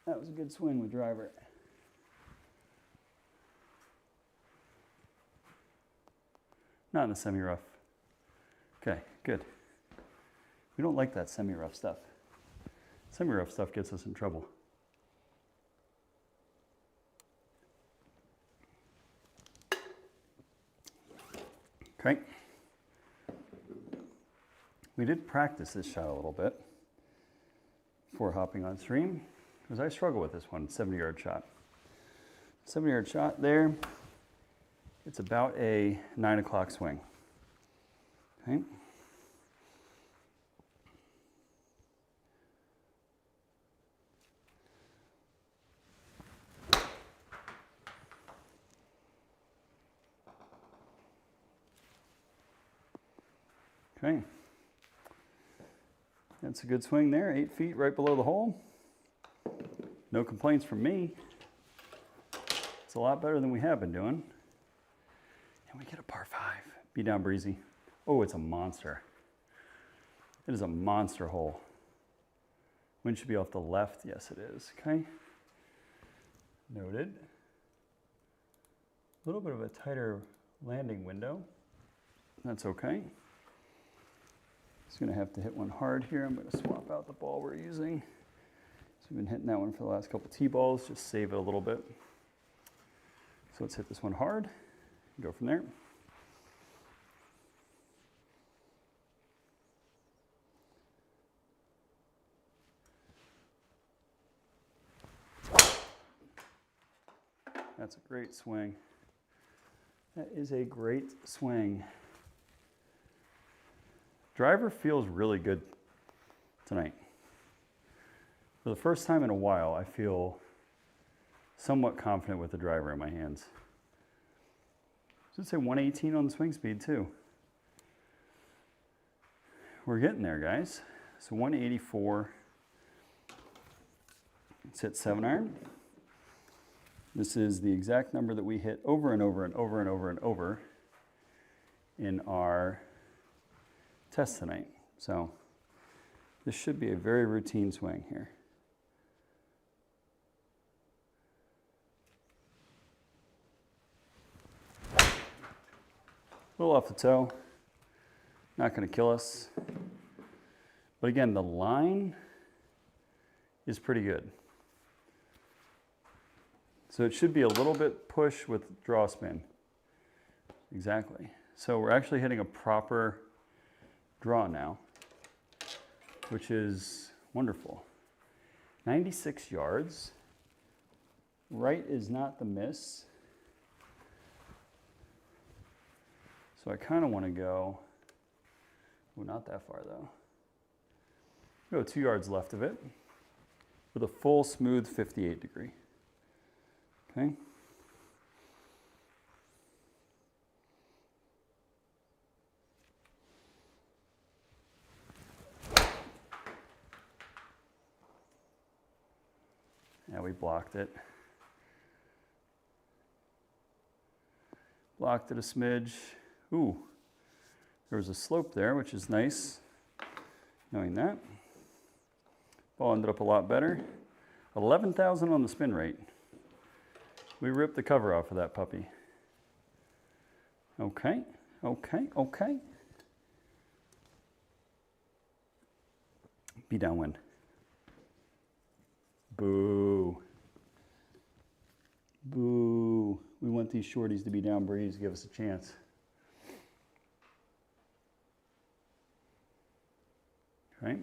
That was a good swing with driver. Not in the semi-rough. Okay, good. We don't like that semi-rough stuff. Semi-rough stuff gets us in trouble. Okay. We did practice this shot a little bit before hopping on stream, because I struggle with this one, 70-yard shot. 70-yard shot there. It's about a 9 o'clock swing. Okay. Okay. That's a good swing there, 8 feet right below the hole. No complaints from me. It's a lot better than we have been doing. And we get a par 5. Be down breezy. Oh, it's a monster. It is a monster hole. Wind should be off the left. Yes, it is. Okay. Noted. A little bit of a tighter landing window. that's okay. Just gonna have to hit one hard here. I'm gonna swap out the ball we're using. So we've been hitting that one for the last couple tee balls, just save it a little bit. So let's hit this one hard and go from there. That's a great swing. That is a great swing. Driver feels really good tonight. For the first time in a while, I feel somewhat confident with the driver in my hands. I should say 118 on the swing speed too. We're getting there, guys. So 184. Let's hit 7-iron. This is the exact number that we hit over and over and over and over and over in our test tonight. So this should be a very routine swing here. A little off the toe, not going to kill us. But again, the line is pretty good. So it should be a little bit push with draw spin. Exactly. So we're actually hitting a proper draw now, which is wonderful. 96 yards. Right is not the miss. So I kind of want to go, not that far though. Go 2 yards left of it with a full smooth 58 degree. Okay. Yeah, we blocked it. Blocked it a smidge. Ooh, there was a slope there, which is nice, knowing that. Ball ended up a lot better. 11,000 on the spin rate. We ripped the cover off of that puppy. Okay, okay, okay. Be downwind. Boo. Boo. We want these shorties to be down breeze, give us a chance. Okay.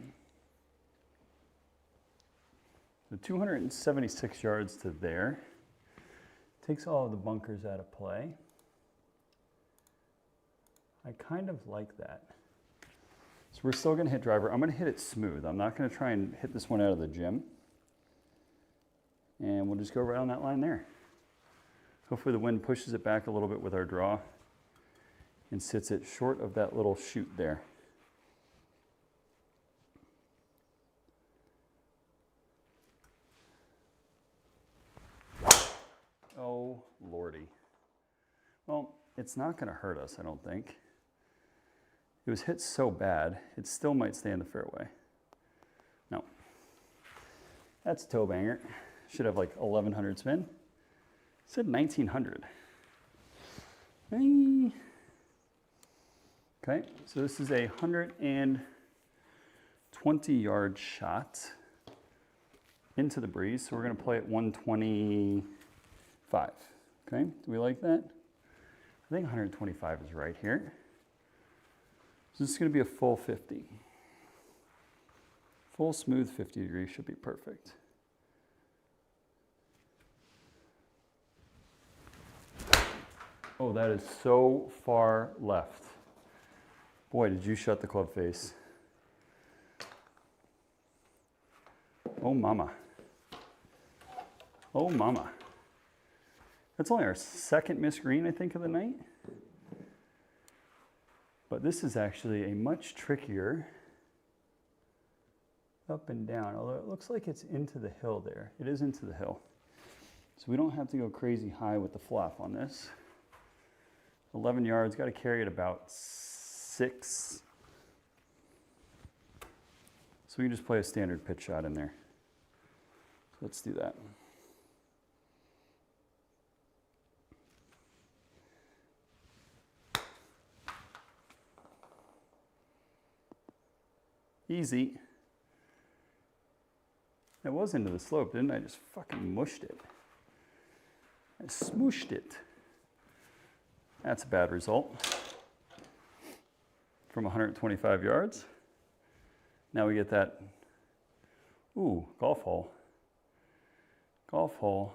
So 276 yards to there. Takes all of the bunkers out of play. I kind of like that. So we're still gonna hit driver. I'm gonna hit it smooth. I'm not gonna try and hit this one out of the gym. And we'll just go right on that line there. Hopefully the wind pushes it back a little bit with our draw and sits it short of that little chute there. Oh, Lordy. Well, it's not going to hurt us, I don't think. It was hit so bad, it still might stay in the fairway. No. That's a toe banger. Should have like 1,100 spin. It said 1,900. Hey. Okay, so this is a 120-yard shot into the breeze. So we're going to play at 125. Okay, do we like that? I think 125 is right here. So this is going to be a full 50. Full smooth 50 degrees should be perfect. Oh, that is so far left. Boy, did you shut the club face. Oh, mama. Oh, mama. That's only our second missed green, I think, of the night. But this is actually a much trickier up and down, although it looks like it's into the hill there. It is into the hill. So we don't have to go crazy high with the flop on this. 11 yards, got to carry it about 6. So we can just play a standard pitch shot in there. So let's do that. Easy. That was into the slope, didn't I? Just fucking mushed it. I smooshed it. That's a bad result. From 125 yards. Now we get that, ooh, golf hole. Golf hole.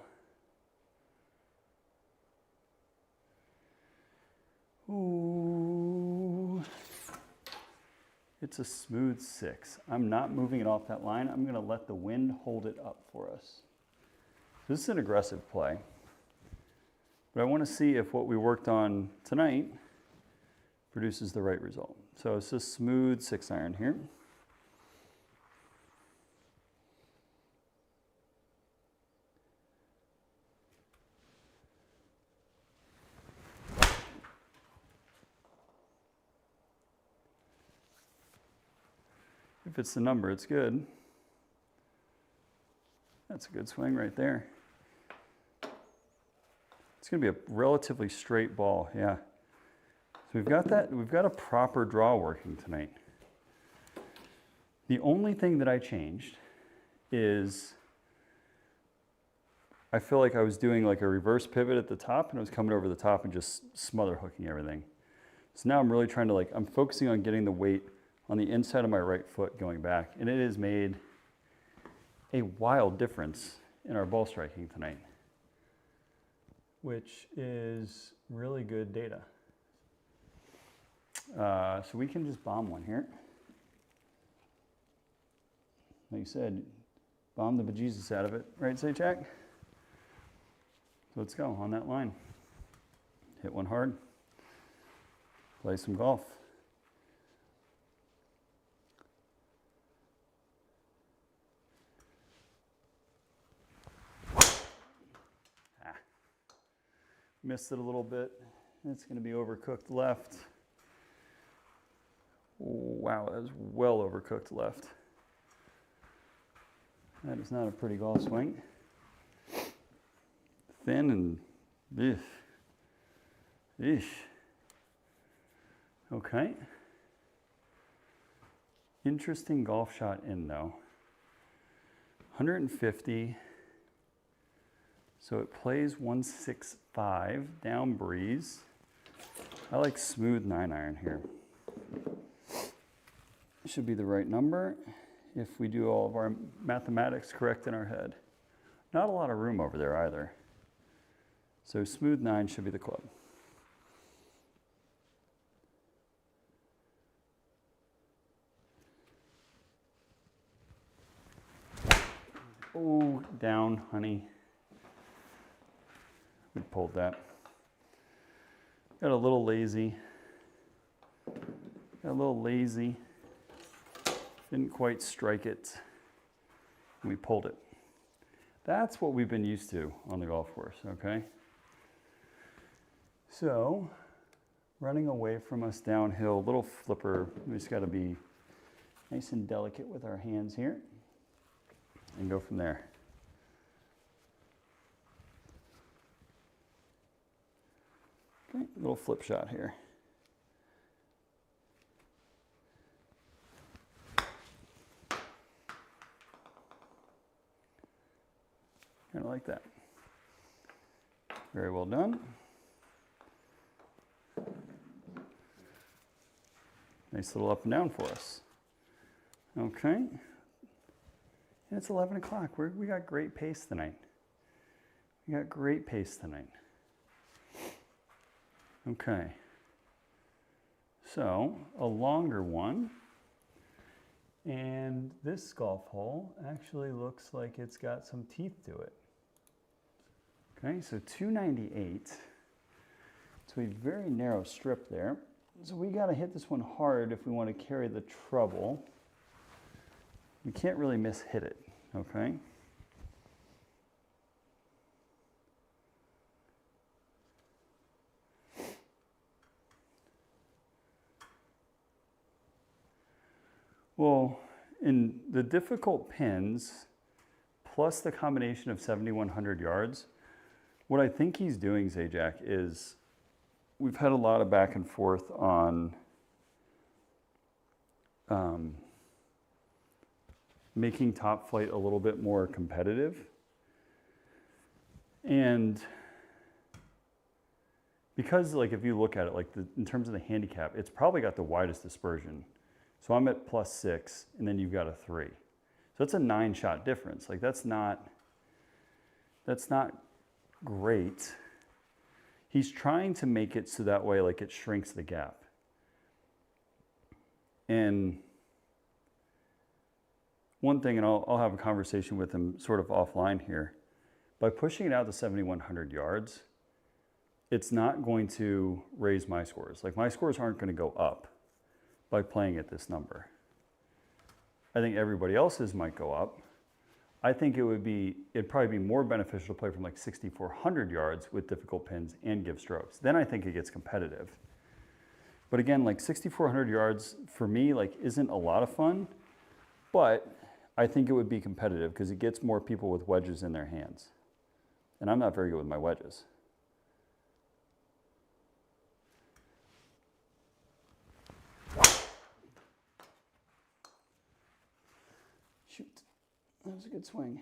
Ooh. It's a smooth 6. I'm not moving it off that line. I'm gonna let the wind hold it up for us. This is an aggressive play. But I wanna see if what we worked on tonight produces the right result. So it's a smooth 6-iron here. If it's the number, it's good. That's a good swing right there. It's going to be a relatively straight ball, yeah. So we've got that, we've got a proper draw working tonight. The only thing that I changed is I feel like I was doing like a reverse pivot at the top and I was coming over the top and just smother hooking everything. So now I'm really trying to I'm focusing on getting the weight on the inside of my right foot going back. And it has made a wild difference in our ball striking tonight, which is really good data. So we can just bomb one here. Like you said, bomb the bejesus out of it, right, SkyTrak? So let's go on that line. Hit one hard. Play some golf. Missed it a little bit. It's going to be overcooked left. Wow, that is well overcooked left. That is not a pretty golf swing. Thin and eesh. Eesh. Okay. Interesting golf shot in though. 150. So it plays 165, down breeze. I like smooth 9-iron here. Should be the right number if we do all of our mathematics correct in our head. Not a lot of room over there either. So smooth 9 should be the club. Oh, down, honey. We pulled that. Got a little lazy. Didn't quite strike it. We pulled it. That's what we've been used to on the golf course, okay? So, running away from us downhill, little flipper. We just got to be nice and delicate with our hands here and go from there. Okay, little flip shot here. Kind of like that. Very well done. Nice little up and down for us. Okay. And it's 11 o'clock. We got great pace tonight. Okay. So, a longer one. And this golf hole actually looks like it's got some teeth to it. Okay, so 298. So a very narrow strip there. So we got to hit this one hard if we want to carry the trouble. We can't really miss-hit it, okay? Well, in the difficult pins, plus the combination of 7,100 yards, what I think he's doing, Zajac, is we've had a lot of back and forth on making top flight a little bit more competitive. And because like if you look at it like in terms of the handicap, it's probably got the widest dispersion. So I'm at +6 and then you've got a 3. So that's a 9-shot difference. Like that's not great. He's trying to make it so that way like it shrinks the gap. And one thing, and I'll have a conversation with him sort of offline here, by pushing it out to 7,100 yards, it's not going to raise my scores. Like my scores aren't going to go up by playing at this number. I think everybody else's might go up. I think it'd probably be more beneficial to play from like 6,400 yards with difficult pins and give strokes. Then I think it gets competitive. But again, like 6,400 yards for me, like isn't a lot of fun, but I think it would be competitive because it gets more people with wedges in their hands. And I'm not very good with my wedges. Shoot, that was a good swing.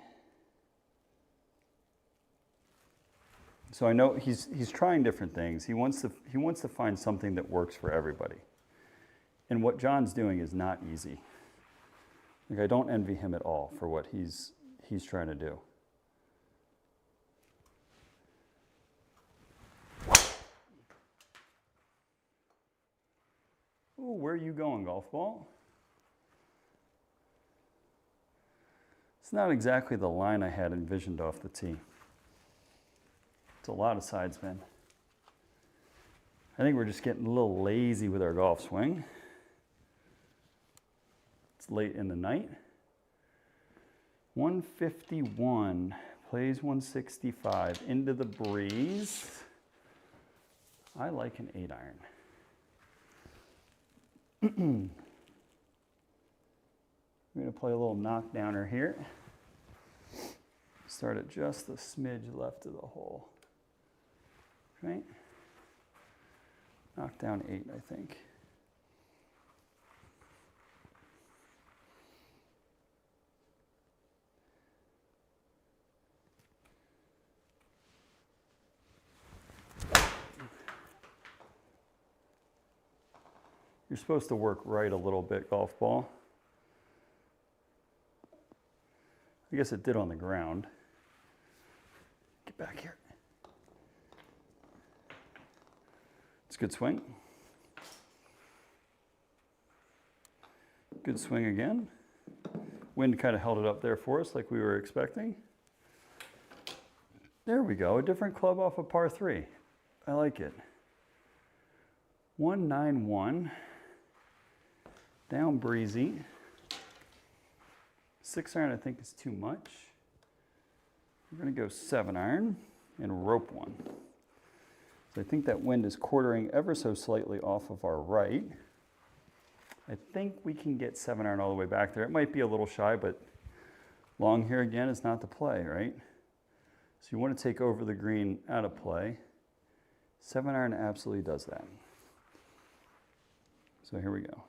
So I know he's trying different things. He wants to find something that works for everybody. And what John's doing is not easy. Like I don't envy him at all for what he's trying to do. Ooh, where are you going, golf ball? It's not exactly the line I had envisioned off the tee. It's a lot of side spin. I think we're just getting a little lazy with our golf swing. It's late in the night. 151, plays 165, into the breeze. I like an 8-iron. We're going to play a little knockdowner here. Start at just a smidge left of the hole. Right? Knock down 8, I think. You're supposed to work right a little bit, golf ball. I guess it did on the ground. Get back here. It's a good swing. Good swing again. Wind kind of held it up there for us like we were expecting. There we go, a different club off of par 3. I like it. 191. Down breezy. 6-iron I think is too much. We're going to go 7-iron and rope one. So I think that wind is quartering ever so slightly off of our right. I think we can get 7-iron all the way back there. It might be a little shy, but long here again is not the play, right? So you want to take over the green out of play. 7-iron absolutely does that. So here we go.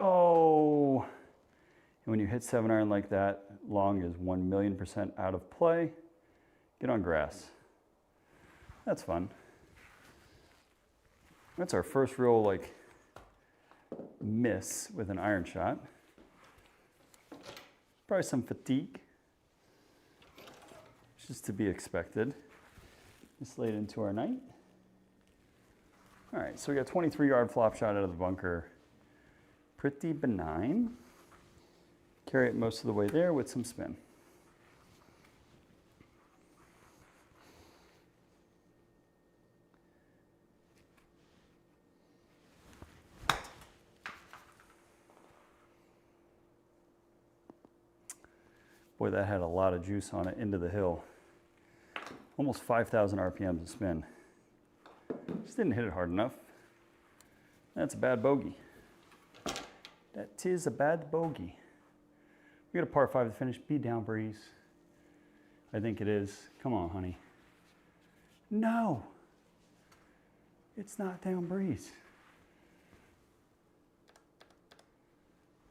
Oh, and when you hit 7-iron like that, long is 1,000,000% out of play. Get on grass. That's fun. That's our first real like miss with an iron shot. Probably some fatigue. It's just to be expected. This late into our night. All right, so we got 23-yard flop shot out of the bunker. Pretty benign. Carry it most of the way there with some spin. Boy, that had a lot of juice on it into the hill. Almost 5,000 RPMs of spin. Just didn't hit it hard enough. That's a bad bogey. That tis a bad bogey. We got a par 5 to finish. Be down breeze. I think it is. Come on, honey. No. It's not down breeze.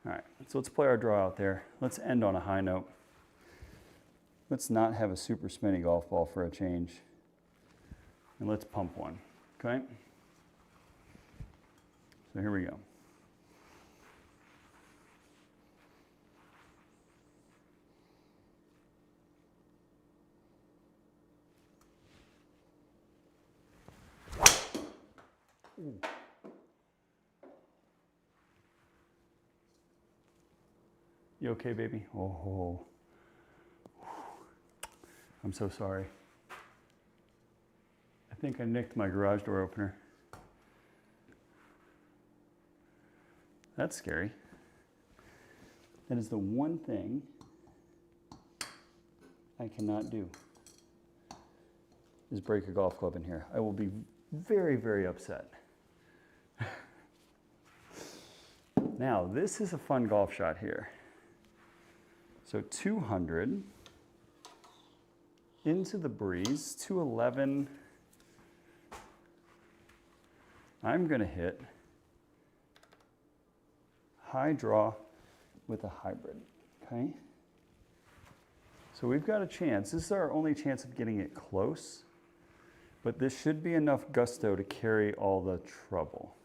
All right, so let's play our draw out there. Let's end on a high note. Let's not have a super spinny golf ball for a change. And let's pump one, okay? So here we go. Ooh. You okay, baby? Oh, I'm so sorry. I think I nicked my garage door opener. That's scary. That is the one thing I cannot do, is break a golf club in here. I will be very, very upset. Now, this is a fun golf shot here. So 200 into the breeze, 211. I'm going to hit high draw with a hybrid, okay? So we've got a chance. This is our only chance of getting it close, but this should be enough gusto to carry all the trouble,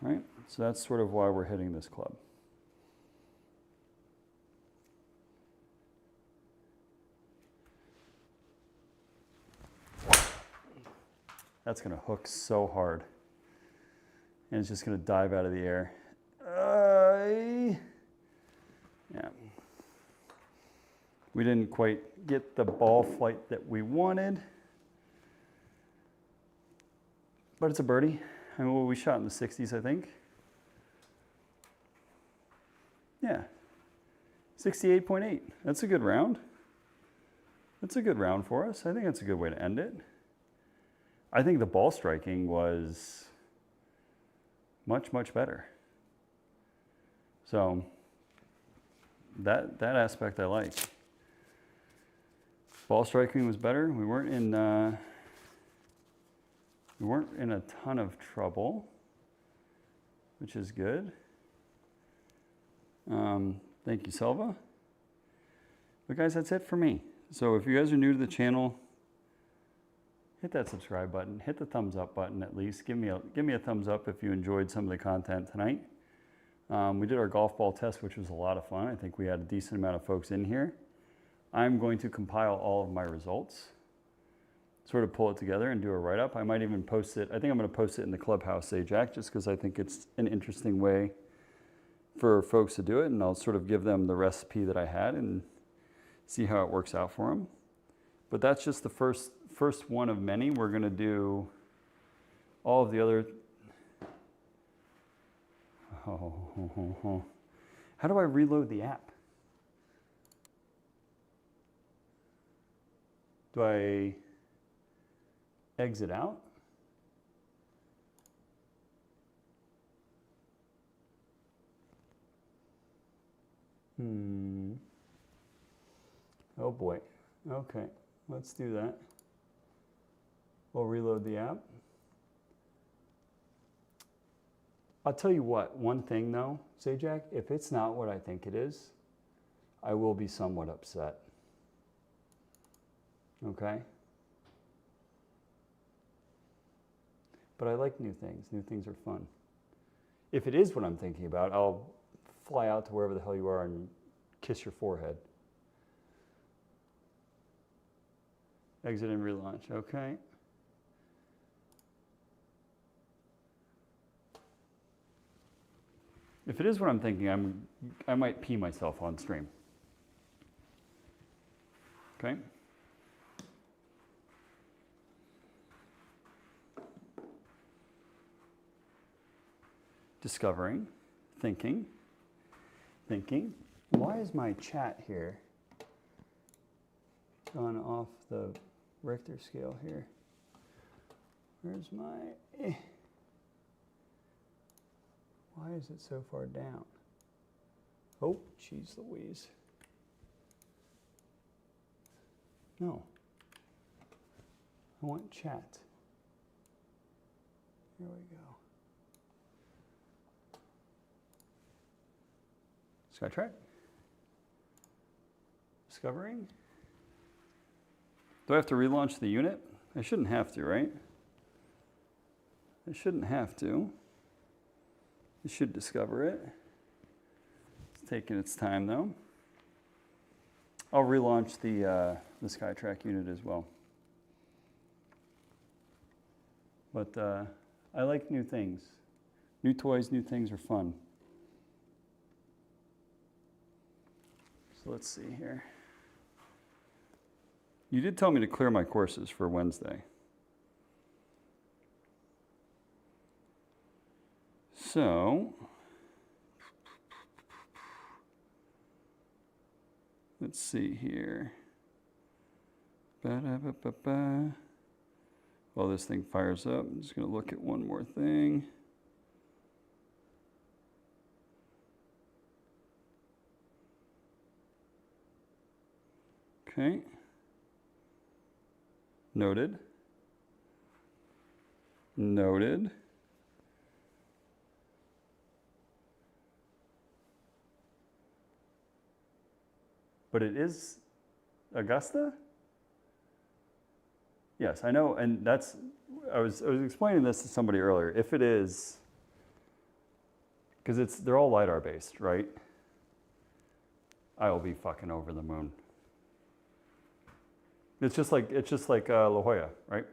right? So that's sort of why we're hitting this club. That's going to hook so hard. And it's just going to dive out of the air. Yeah. We didn't quite get the ball flight that we wanted. But it's a birdie. I mean, well, we shot in the 60s, I think. Yeah. 68.8. That's a good round. That's a good round for us. I think that's a good way to end it. I think the ball striking was much, much better. So that aspect I like. Ball striking was better. We weren't in a ton of trouble, which is good. Thank you, Selva. But guys, that's it for me. So if you guys are new to the channel, hit that subscribe button, hit the thumbs up button at least. Give me a thumbs up if you enjoyed some of the content tonight. We did our golf ball test, which was a lot of fun. I think we had a decent amount of folks in here. I'm going to compile all of my results, sort of pull it together and do a write-up. I might even post it. I think I'm going to post it in the clubhouse, Jack, just because I think it's an interesting way for folks to do it, and I'll sort of give them the recipe that I had and see how it works out for them. But that's just the first one of many. We're going to do all of the other. How do I reload the app? Do I exit out? Oh boy. Okay, let's do that. We'll reload the app. I'll tell you what, one thing though, Jack, if it's not what I think it is, I will be somewhat upset. Okay? But I like new things. New things are fun. If it is what I'm thinking about, I'll fly out to wherever the hell you are and kiss your forehead. Exit and relaunch, okay? If it is what I'm thinking, I might pee myself on stream. Okay? Discovering, thinking. Why is my chat here gone off the Richter scale here? Where's my... Why is it so far down? Oh, geez Louise. No. I want chat. Here we go. SkyTrak. Discovering. Do I have to relaunch the unit? I shouldn't have to, right? I shouldn't have to. It should discover it. It's taking its time though. I'll relaunch the SkyTrak unit as well. But I like new things. New toys, new things are fun. So let's see here. You did tell me to clear my courses for Wednesday. So, let's see here. Ba-da-ba-ba-ba. While this thing fires up, I'm just going to look at one more thing. Okay. Noted. Noted. But it is Augusta? Yes, I know, and that's, I was explaining this to somebody earlier. If it is, because they're all LiDAR based, right? I will be fucking over the moon. It's just like La Jolla, right?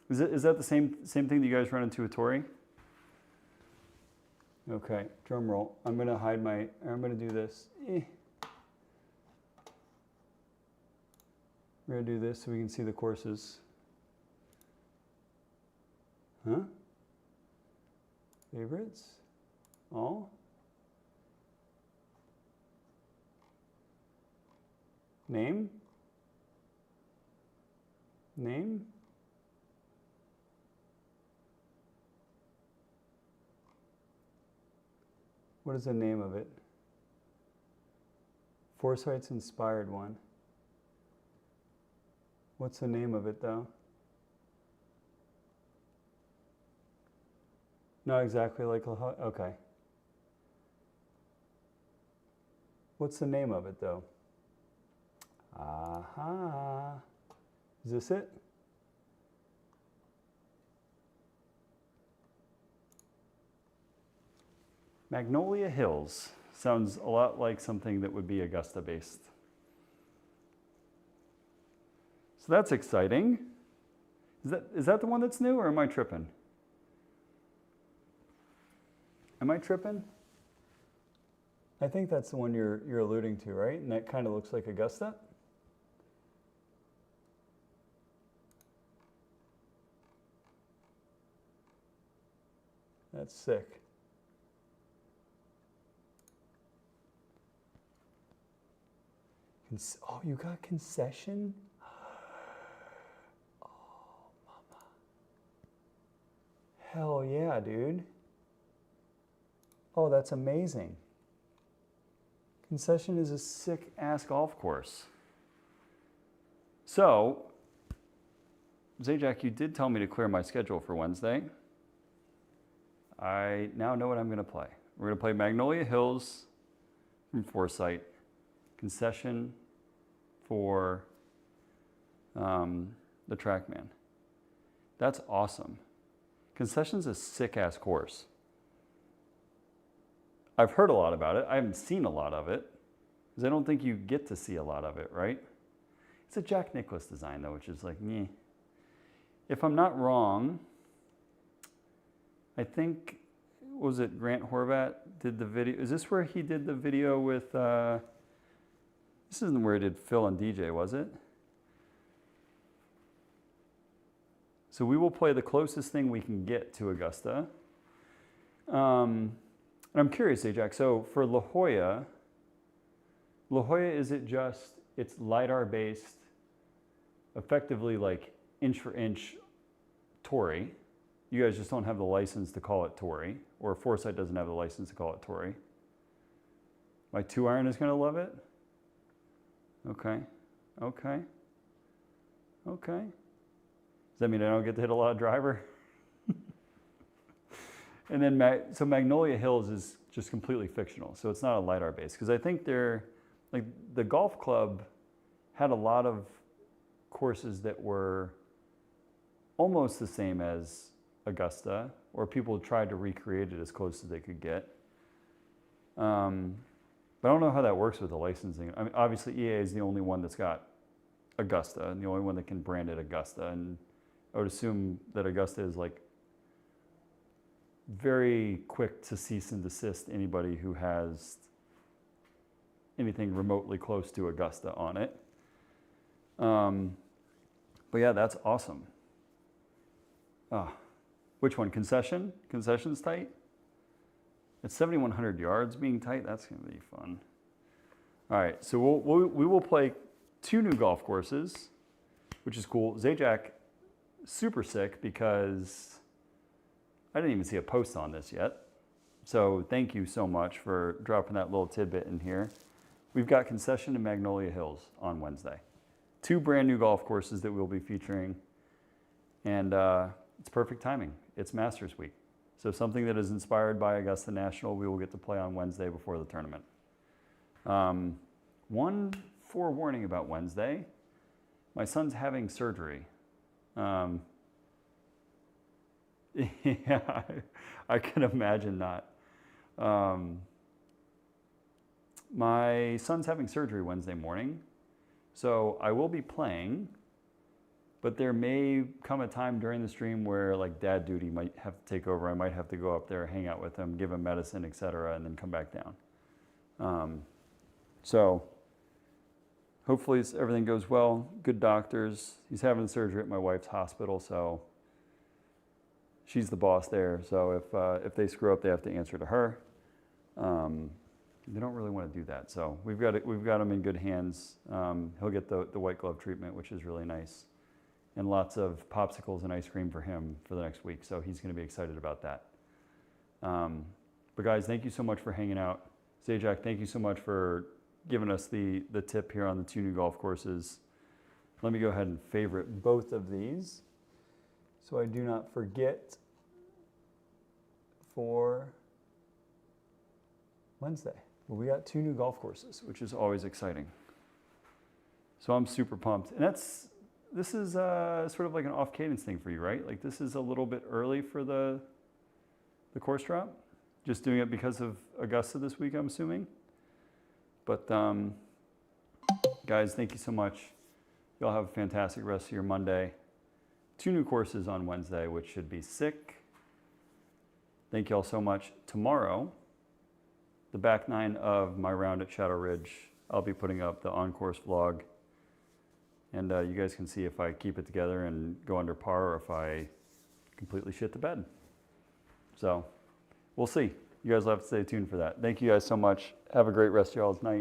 Is that the same thing that you guys run into with Tori? Okay, drum roll. I'm gonna do this. We're gonna do this so we can see the courses. Huh? Favorites? All? Name? Name? What is the name of it? Foresight's inspired one. What's the name of it though? Not exactly like La Jolla. Okay. What's the name of it though? Aha. Is this it? Magnolia Hills. Sounds a lot like something that would be Augusta based. So that's exciting. Is that the one that's new, or am I tripping? Am I tripping? I think that's the one you're alluding to, right? And that kind of looks like Augusta. That's sick. Oh, you got concession? Oh, mama. Hell yeah, dude. Oh, that's amazing. Concession is a sick-ass golf course. So, Zajac, you did tell me to clear my schedule for Wednesday. I now know what I'm going to play. We're going to play Magnolia Hills from Foresight. Concession for the TrackMan. That's awesome. Concession's a sick-ass course. I've heard a lot about it. I haven't seen a lot of it, because I don't think you get to see a lot of it, right? It's a Jack Nicklaus design, though, which is like, meh. If I'm not wrong, I think, was it Grant Horvat did the video? Is this where he did the video with, this isn't where he did Phil and DJ, was it? So we will play the closest thing we can get to Augusta. And I'm curious, Ajax, so for La Jolla, is it just, it's LiDAR based, effectively like inch for inch Tori? You guys just don't have the license to call it Tori, or Foresight doesn't have the license to call it Tori. My 2-iron is gonna love it? Okay, okay, okay. Does that mean I don't get to hit a lot of driver? And then, so Magnolia Hills is just completely fictional. So it's not a LiDAR base. Because I think like the golf club had a lot of courses that were almost the same as Augusta, or people tried to recreate it as close as they could get. But I don't know how that works with the licensing. I mean, obviously EA is the only one that's got Augusta and the only one that can brand it Augusta. And I would assume that Augusta is like very quick to cease and desist anybody who has anything remotely close to Augusta on it. But yeah, that's awesome. Which one? Concession? Concession's tight? It's 7,100 yards being tight. That's going to be fun. All right, so we will play 2 new golf courses, which is cool. Zajac, super sick because I didn't even see a post on this yet. So thank you so much for dropping that little tidbit in here. We've got Concession and Magnolia Hills on Wednesday. 2 brand new golf courses that we'll be featuring. And it's perfect timing. It's Masters Week. So something that is inspired by Augusta National, we will get to play on Wednesday before the tournament. One forewarning about Wednesday, my son's having surgery. Yeah, I can imagine not. My son's having surgery Wednesday morning, so I will be playing, but there may come a time during the stream where like dad duty might have to take over. I might have to go up there, hang out with him, give him medicine, etc., and then come back down. So hopefully everything goes well. Good doctors. He's having surgery at my wife's hospital, so she's the boss there. So if they screw up, they have to answer to her. They don't really want to do that. So we've got him in good hands. He'll get the white glove treatment, which is really nice. And lots of popsicles and ice cream for him for the next week. So he's going to be excited about that. But guys, thank you so much for hanging out. Zajac, thank you so much for giving us the tip here on the 2 new golf courses. Let me go ahead and favorite both of these so I do not forget for Wednesday. Well, we got 2 new golf courses, which is always exciting. So I'm super pumped. And this is sort of like an off cadence thing for you, right? Like this is a little bit early for the course drop. Just doing it because of Augusta this week, I'm assuming. But guys, thank you so much. Y'all have a fantastic rest of your Monday. 2 new courses on Wednesday, which should be sick. Thank you all so much. Tomorrow, the back 9 of my round at Shadow Ridge, I'll be putting up the on-course vlog. And you guys can see if I keep it together and go under par or if I completely shit the bed. So we'll see. You guys will have to stay tuned for that. Thank you guys so much. Have a great rest of y'all's night.